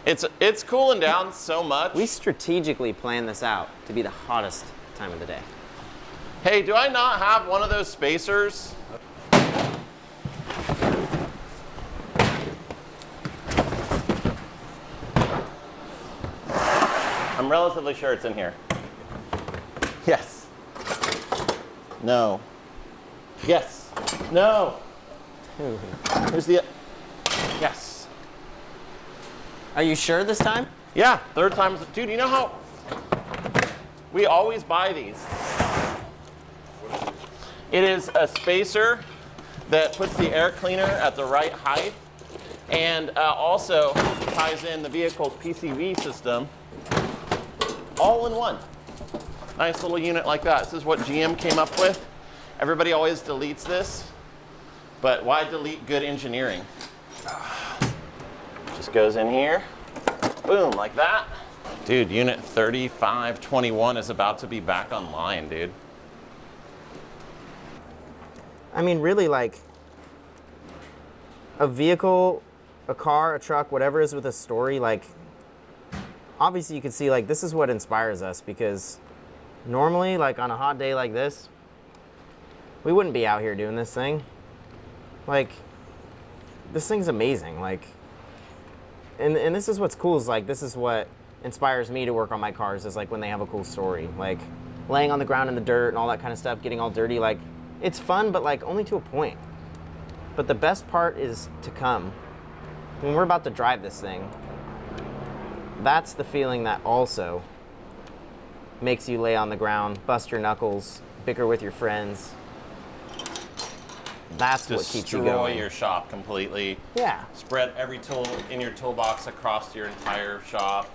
It's cooling down so much. We strategically planned this out to be the hottest time of the day. Hey, do I not have one of those spacers? I'm relatively sure it's in here. Yes. No. Yes. No. Here's the. Yes. Are you sure this time? Yeah, third time's. Dude, you know how we always buy these? It is a spacer that puts the air cleaner at the right height and also ties in the vehicle's PCV system all in one. Nice little unit like that. This is what GM came up with. Everybody always deletes this, but why delete good engineering? Just goes in here, boom, like that. Dude, unit 3521 is about to be back online, dude. I mean, really, like a vehicle, a car, a truck, whatever is with a story, like obviously you can see like this is what inspires us because normally like on a hot day like this, we wouldn't be out here doing this thing. Like this thing's amazing. Like, and this is what's cool is like this is what inspires me to work on my cars is like when they have a cool story, like laying on the ground in the dirt and all that kind of stuff, getting all dirty. Like, it's fun, but like only to a point. But the best part is to come. When we're about to drive this thing, that's the feeling that also makes you lay on the ground, bust your knuckles, bicker with your friends. That's what keeps you Destroy going. your shop completely. Yeah. Spread every tool in your toolbox across your entire shop.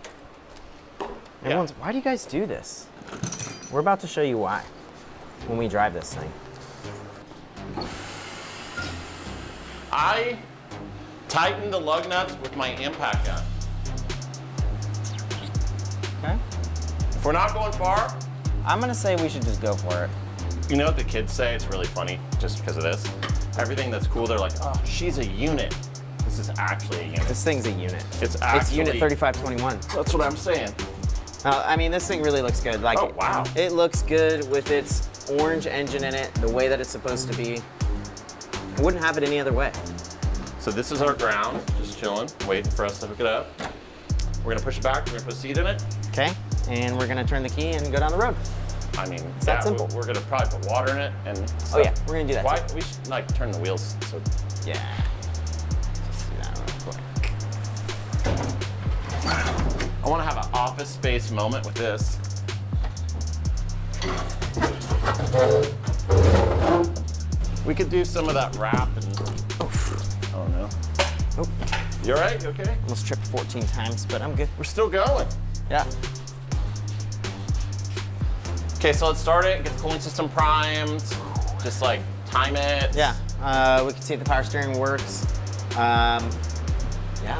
Everyone's, why do you guys do this? We're about to show you why when we drive this thing. I tighten the lug nuts with my impact gun. Okay. If we're not going far, I'm gonna say we should just go for it. you know what the kids say? It's really funny just because of this. Everything that's cool, they're like, oh, she's a unit. This is actually a unit. This thing's a unit. It's actually. It's unit 3521. That's what I'm saying. I mean, this thing really looks good. Like, Oh, wow. It looks good with its orange engine in it, the way that it's supposed to be. I wouldn't have it any other way. So this is our ground, just chilling, waiting for us to hook it up. We're gonna push it back, we're gonna put a seat in it. Okay, and we're gonna turn the key and go down the road. I mean, It's that simple. We're gonna probably put water in it and stuff. Oh yeah, we're gonna do that. Why? too. We should like turn the wheels. So Yeah. Just do that real quick. I want to have an office space moment with this. We could do some of that wrap and. Oh no. Oh, You all right? You okay? almost tripped 14 times, but I'm good. We're still going. Yeah. Okay, so let's start it. Get the cooling system primed. Just like time it. Yeah. We can see if the power steering works. Yeah.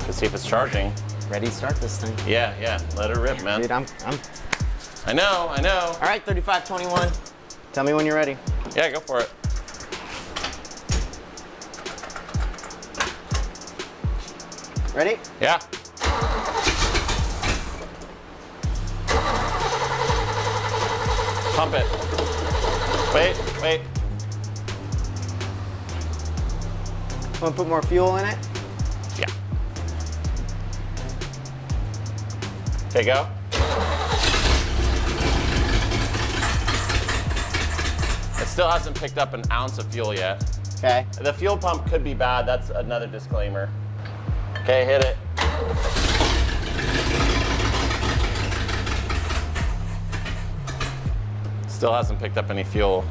Let's see if it's charging. Ready to start this thing. Yeah, yeah. Let her rip, man. Dude, I'm. I know. All right, 3521. Tell me when you're ready. Yeah, go for it. Ready? Yeah. Pump it. Wait. Want to put more fuel in it? Yeah. Okay, go. It still hasn't picked up an ounce of fuel yet. Okay. The fuel pump could be bad. That's another disclaimer. Okay, hit it. Still hasn't picked up any fuel.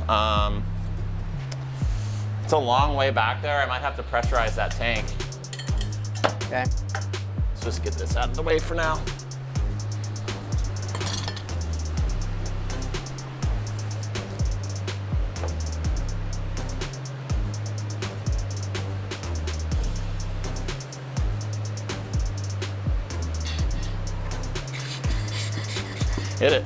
It's a long way back there. I might have to pressurize that tank. Okay. Let's just get this out of the way for now. Hit it.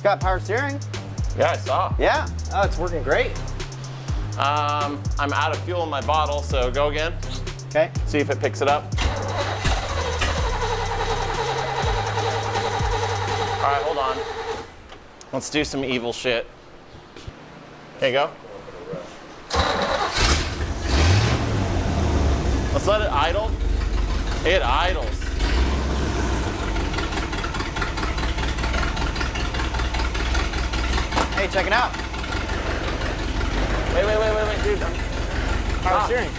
Got power steering? Yeah, I saw. Yeah. Oh, it's working great. I'm out of fuel in my bottle, so go again. Okay. See if it picks it up. All right, hold on. Let's do some evil shit. There you go. Let's let it idle. It idles. Hey, check it out. Wait, dude. Power Ah. steering.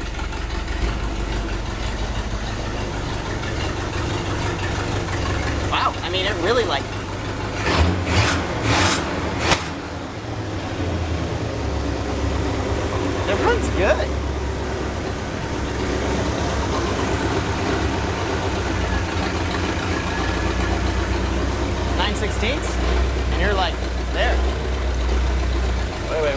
Wow. I mean, it really like. It runs good. And you're like, there. Wait.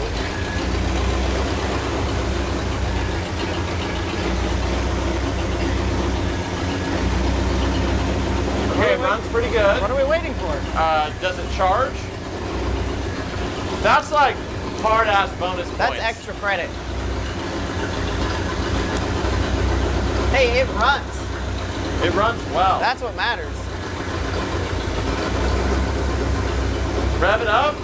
Okay, it runs pretty good. What are we waiting for? Does it charge? That's like hard-ass bonus points. That's extra credit. Hey, it runs. It runs well. That's what matters. Rev it up.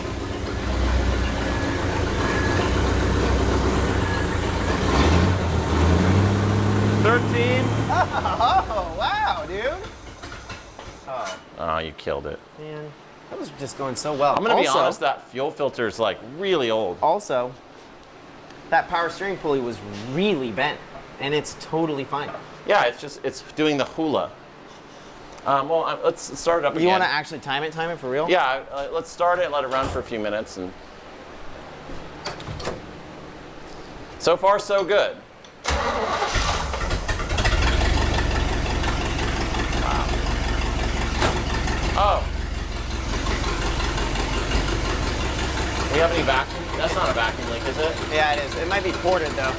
killed it. Man, that was just going so well. I'm gonna be honest, that fuel filter is like really old. Also, that power steering pulley was really bent, and it's totally fine. Yeah, it's doing the hula. Well, let's start it up again. You want to actually time it for real? Yeah, let's start it and let it run for a few minutes. And so far, so good. Wow. Oh. Do we have any vacuum? That's not a vacuum leak, is it? Yeah, it is. It might be ported, though.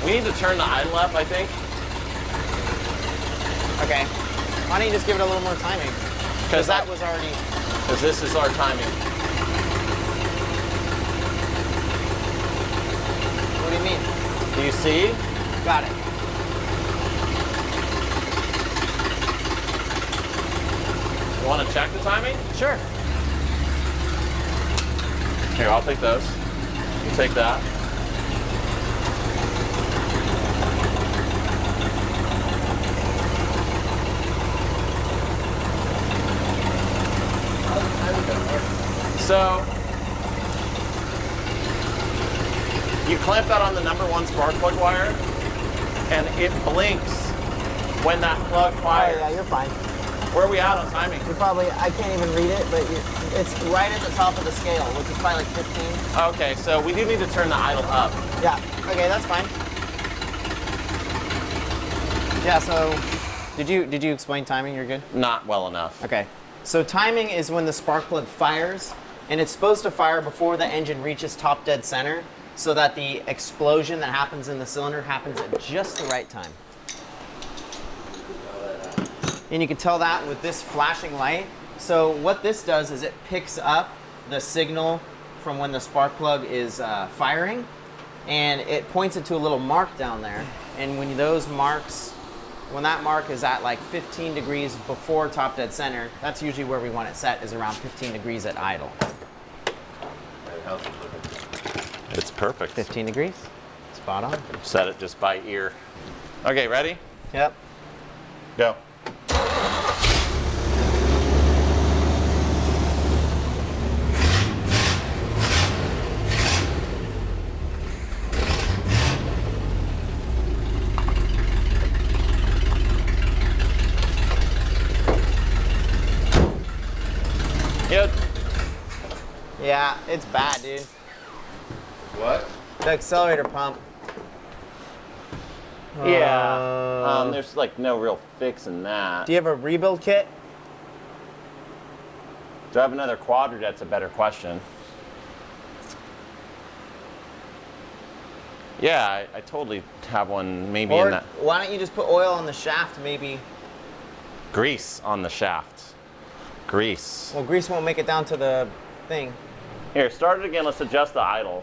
We need to turn the idle up, I think. Okay. Why don't you just give it a little more timing? Because that was already... Because this is our timing. What do you mean? Do you see? Got it. You want to check the timing? Sure. Here, I'll take those. You take that. So, you clamp that on the _1 spark plug wire, and it blinks when that plug fires. Oh, yeah, you're fine. Where are we at on timing? You're probably, I can't even read it, but it's right at the top of the scale, which is probably like 15. Okay, so we do need to turn the idle up. Yeah, okay, that's fine. Yeah, so, did you explain timing? You're good? Not well enough. Okay, so timing is when the spark plug fires, and it's supposed to fire before the engine reaches top dead center, so that the explosion that happens in the cylinder happens at just the right time. And you can tell that with this flashing light. So what this does is it picks up the signal from when the spark plug is firing, and it points it to a little mark down there. And when those marks, when that mark is at like 15 degrees before top dead center, that's usually where we want it set, is around 15 degrees at idle. It's perfect. 15 degrees, spot on. Set it just by ear. Okay, ready? Yep. Go. Yep. Yeah, it's bad, dude. What? The accelerator pump. Yeah. There's like no real fix in that. Do you have a rebuild kit? Do I have another quadrant? That's a better question. Yeah, I totally have one maybe Or in that. why don't you just put oil on the shaft, maybe? Grease on the shaft. Grease. Well, grease won't make it down to the thing. Here, start it again. Let's adjust the idle.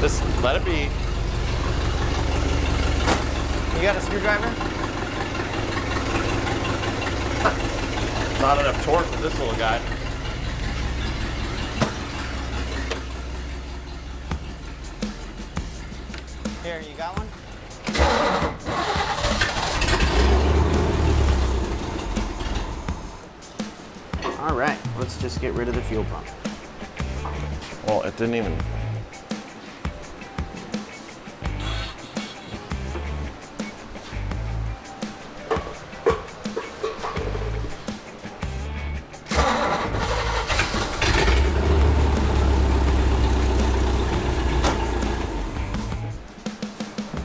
Just let it be. You got a screwdriver? Not enough torque with this little guy. Here, you got one? All right, let's just get rid of the fuel pump. Well, it didn't even.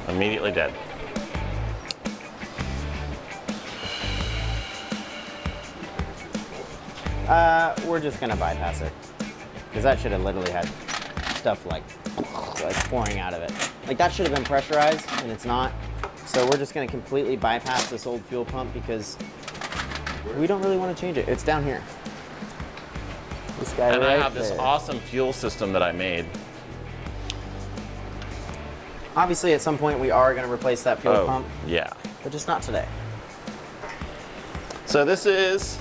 Immediately dead. We're just gonna bypass it, because that should have literally had stuff like pouring out of it. Like that should have been pressurized, and it's not. So we're just gonna completely bypass this old fuel pump because we don't really want to change it. It's down here. This guy And right I have this there. awesome fuel system that I made. Obviously, at some point we are gonna replace that fuel pump, Yeah. but just not today. So this is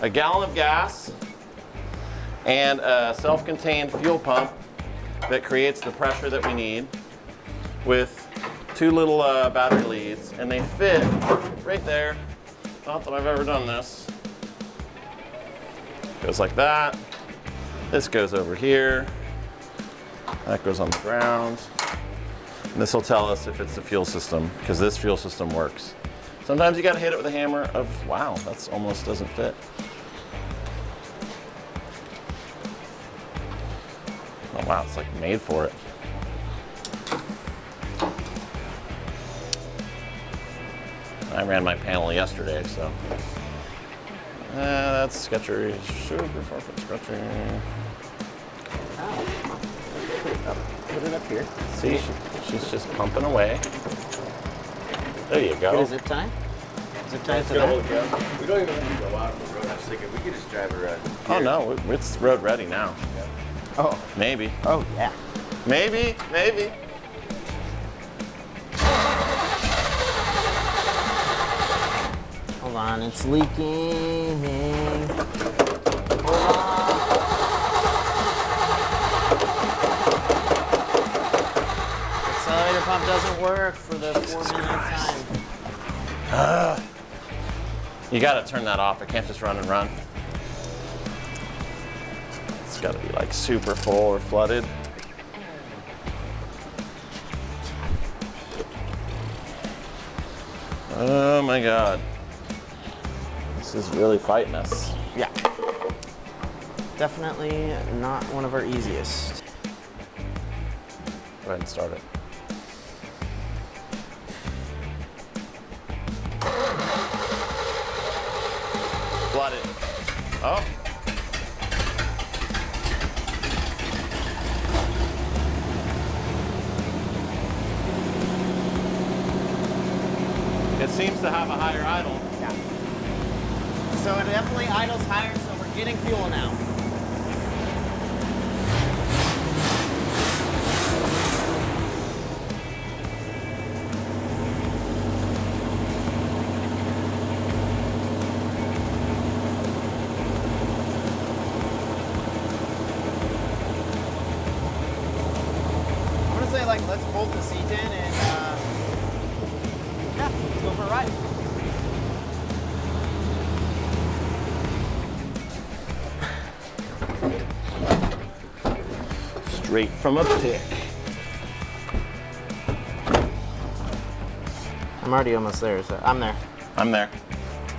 a gallon of gas and a self-contained fuel pump that creates the pressure that we need with two little battery leads, and they fit right there. Not that I've ever done this. Goes like that. This goes over here. That goes on the ground. And this will tell us if it's the fuel system, because this fuel system works. Sometimes you gotta hit it with a hammer of, wow, that's almost doesn't fit. Oh wow, it's like made for it. I ran my panel yesterday, so. That's sketchy, super far from sketchy. Put it up here. See, she's just pumping away. There you go. Get a zip tie. Zip tie to that. We don't even have to go out on the road. I was thinking we could just drive around. Oh no, it's road ready now. Oh. Maybe. Oh yeah. Maybe. Hold on, it's leaking. Hold on. Accelerator pump doesn't work for the 4-minute time. You gotta turn that off. It can't just run and run. It's gotta be like super full or flooded. Oh my God. This is really fighting us. Yeah. Definitely not one of our easiest. Go ahead and start it. Flooded. Oh. It seems to have a higher idle. Yeah. So it definitely idles higher, so we're getting fuel now. I'm gonna say, like, let's bolt the seat in and yeah, let's go for a ride. Straight from a pick. I'm already almost there, so I'm there. I'm there.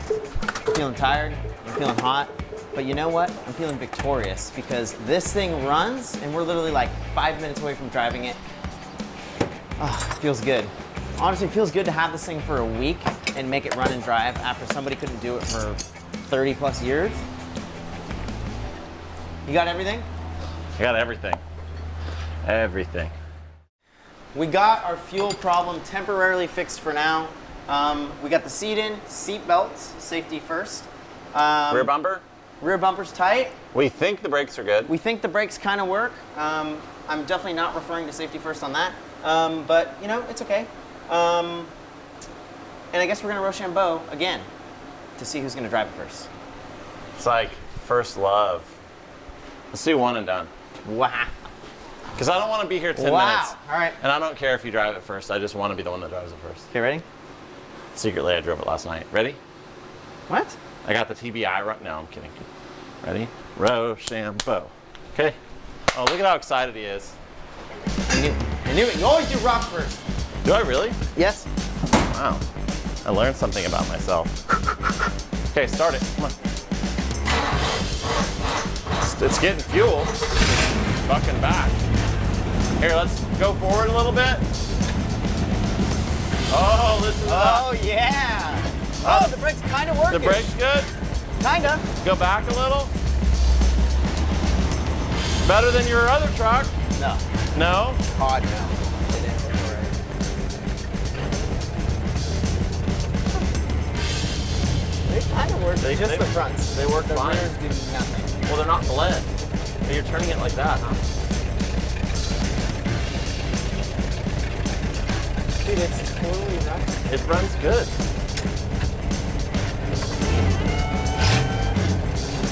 I'm feeling tired, I'm feeling hot, but you know what? I'm feeling victorious because this thing runs and we're literally like 5 minutes away from driving it. Oh, it feels good. Honestly, it feels good to have this thing for a week and make it run and drive after somebody couldn't do it for 30 plus years. You got everything? I got everything. Everything. We got our fuel problem temporarily fixed for now. We got the seat in, seat belts, safety first. Rear bumper? Rear bumper's tight. We think the brakes are good. We think the brakes kind of work. I'm definitely not referring to safety first on that, but you know, it's okay. And I guess we're gonna Rochambeau again to see who's gonna drive it first. It's like first love. Let's do one and done. Wow. Because I don't want to be here 10 Wow. minutes. All right. And I don't care if you drive it first. I just want to be the one that drives it first. Okay, ready? Secretly, I drove it last night. Ready? What? I got the TBI right now. I'm kidding. Ready? Rochambeau. Okay. Oh, look at how excited he is. I knew it. You always do rock first. Do I really? Yes. Wow. I learned something about myself. Okay, start it. Come on. It's getting fuel. Fucking back. Here, let's go forward a little bit. Oh, listen to that. Oh, yeah. Oh, the brake's kind of working. The brake's good. Kinda. Go back a little. Better than your other truck. No. No? God, no. They kind of work. They- Just they- the fronts. they work the fine. rears do nothing. Well, they're not bled. You're turning it like that, huh? Dude, it's totally running. It runs good.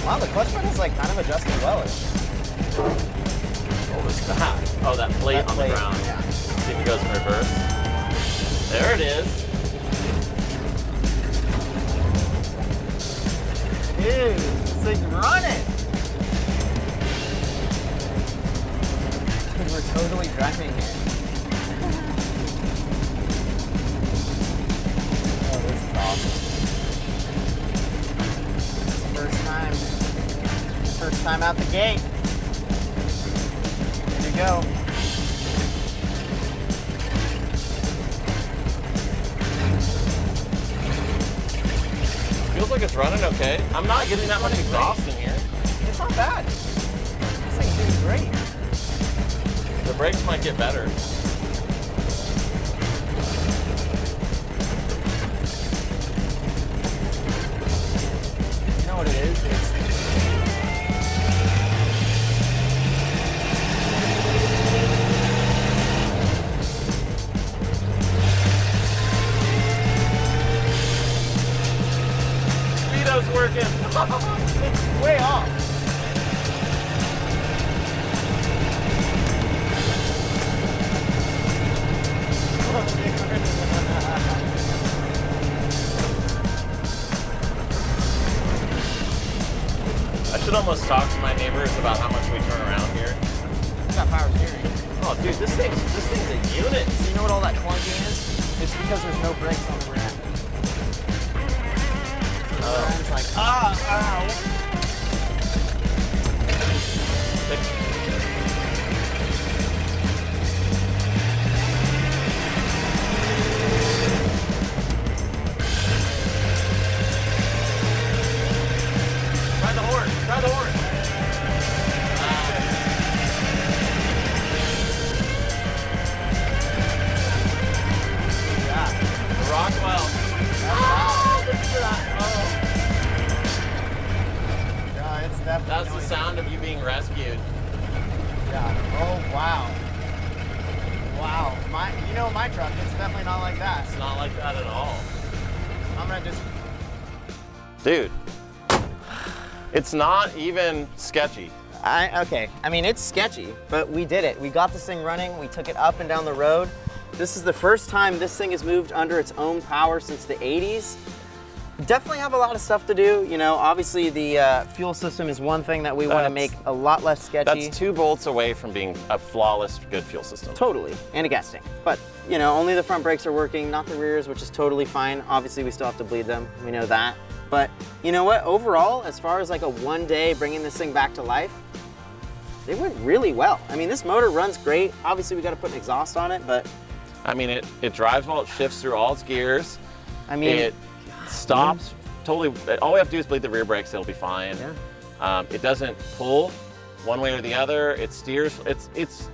Wow, the clutch pedal's like kind of adjusting well-ish. What was that? Oh, that plate That on plate, the ground. yeah. See if it goes in reverse. There it is. thing's running. Dude, we're totally driving here. Oh, this is awesome. First time out the gate. Here we go. Feels like it's running okay. I'm not getting that much exhaust in here. It's not bad. This thing's doing great. The brakes might get better. You know what it is? Speedo's working. It's way off. I should almost talk to my neighbors about how much we turn around here. It's got power steering. Oh, dude, this thing's a unit. So you know what all that clunking is? It's because there's no brakes on the ramp. It's like, ow. Try the horn. Try the horn. Yeah. The Rockwell. Listen to that. Yeah, it's definitely That's the noisy. sound of you being rescued. Yeah. Oh, wow. Wow. My truck, it's definitely not like that. It's not like that at all. I'm gonna just... Dude, it's not even sketchy. Okay. I mean, it's sketchy, but we did it. We got this thing running. We took it up and down the road. This is the first time this thing has moved under its own power since the 80s. Definitely have a lot of stuff to do. You know, obviously the fuel system is one thing that we want to make a lot less sketchy. That's 2 bolts away from being a flawless, good fuel system. Totally, and a gas tank. But, you know, only the front brakes are working, not the rears, which is totally fine. Obviously, we still have to bleed them. We know that. But, you know what? Overall, as far as like a one day bringing this thing back to life, they went really well. I mean, this motor runs great. Obviously, we got to put an exhaust on it, but... I mean, it drives well, it shifts through all its gears. I mean... It stops totally. All we have to do is bleed the rear brakes, it'll be fine. Yeah. It doesn't pull one way or the other. It steers. It's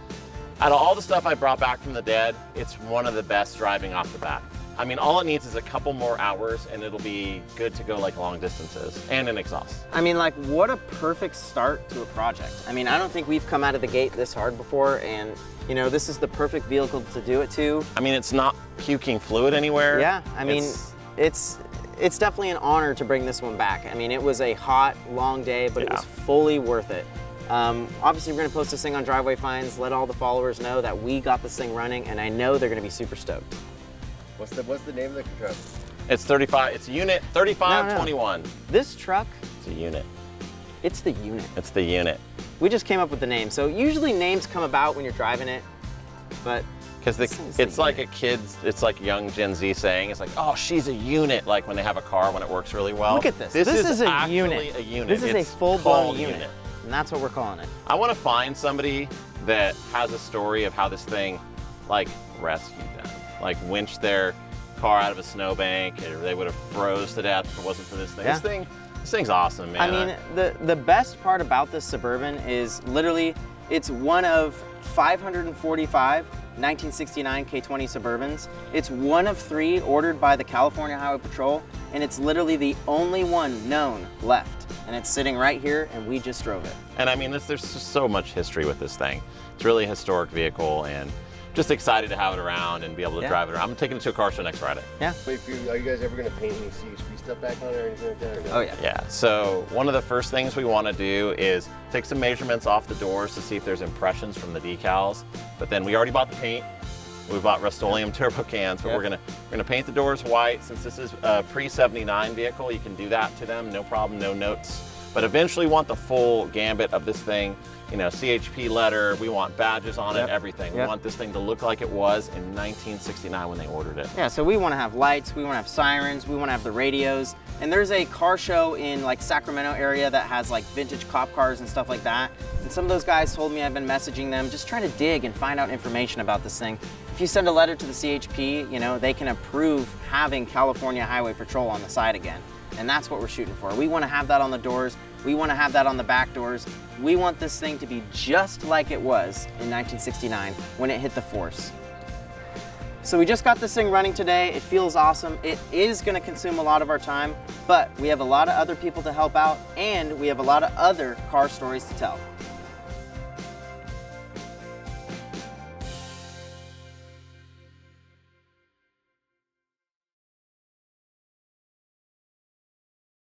out of all the stuff I brought back from the dead, it's one of the best driving off the bat. I mean, all it needs is a couple more hours and it'll be good to go like long distances and an exhaust. I mean, like, what a perfect start to a project. I mean, I don't think we've come out of the gate this hard before, and you know, this is the perfect vehicle to do it to. I mean, it's not puking fluid anywhere. Yeah, I mean, it's definitely an honor to bring this one back. I mean, it was a hot, long day, but it was fully worth it. Obviously, we're gonna post this thing on Driveway Finds, let all the followers know that we got this thing running, and I know they're gonna be super stoked. What's the name of the truck? It's 35. It's unit 3521. This truck, It's a unit. it's the unit. It's the unit. We just came up with the name. So usually names come about when you're driving it, but Because is it's the like a unit. kid's, it's like young Gen Z saying, it's like, oh, she's a unit, like when they have a car when it works really well. look at this. This is a actually unit. a unit. This is It's a full-blown called unit. And that's what we're calling it. I want to find somebody that has a story of how this thing, like, rescued them. Like, winched their car out of a snowbank, or they would have froze to death if it wasn't for this thing. Yeah. This thing's awesome, man. I mean, the best part about this Suburban is literally, it's one of 545 1969 K20 Suburbans. It's one of 3 ordered by the California Highway Patrol, and it's literally the only one known left. And it's sitting right here, and we just drove it. And I mean, there's just so much history with this thing. It's really a historic vehicle, and just excited to have it around and be able to drive it around. I'm taking it to a car show next Friday. Yeah. Wait, are you guys ever gonna paint any CHP stuff back on it or anything like that? Or no? Oh yeah. Yeah, so one of the first things we want to do is take some measurements off the doors to see if there's impressions from the decals. But then we already bought the paint. We bought Rust-Oleum turbo cans, but we're gonna paint the doors white. Since this is a pre-79 vehicle, you can do that to them, no problem, no notes. but eventually want the full gambit of this thing. You know, CHP letter, we want badges on it, everything. We want this thing to look like it was in 1969 when they ordered it. Yeah, so we want to have lights, we want to have sirens, we want to have the radios. And there's a car show in like Sacramento area that has like vintage cop cars and stuff like that. And some of those guys told me, I've been messaging them, just trying to dig and find out information about this thing. If you send a letter to the CHP, you know, they can approve having California Highway Patrol on the side again. And that's what we're shooting for. We want to have that on the doors. We want to have that on the back doors. We want this thing to be just like it was in 1969 when it hit the force. So we just got this thing running today. It feels awesome. It is going to consume a lot of our time, but we have a lot of other people to help out, and we have a lot of other car stories to tell.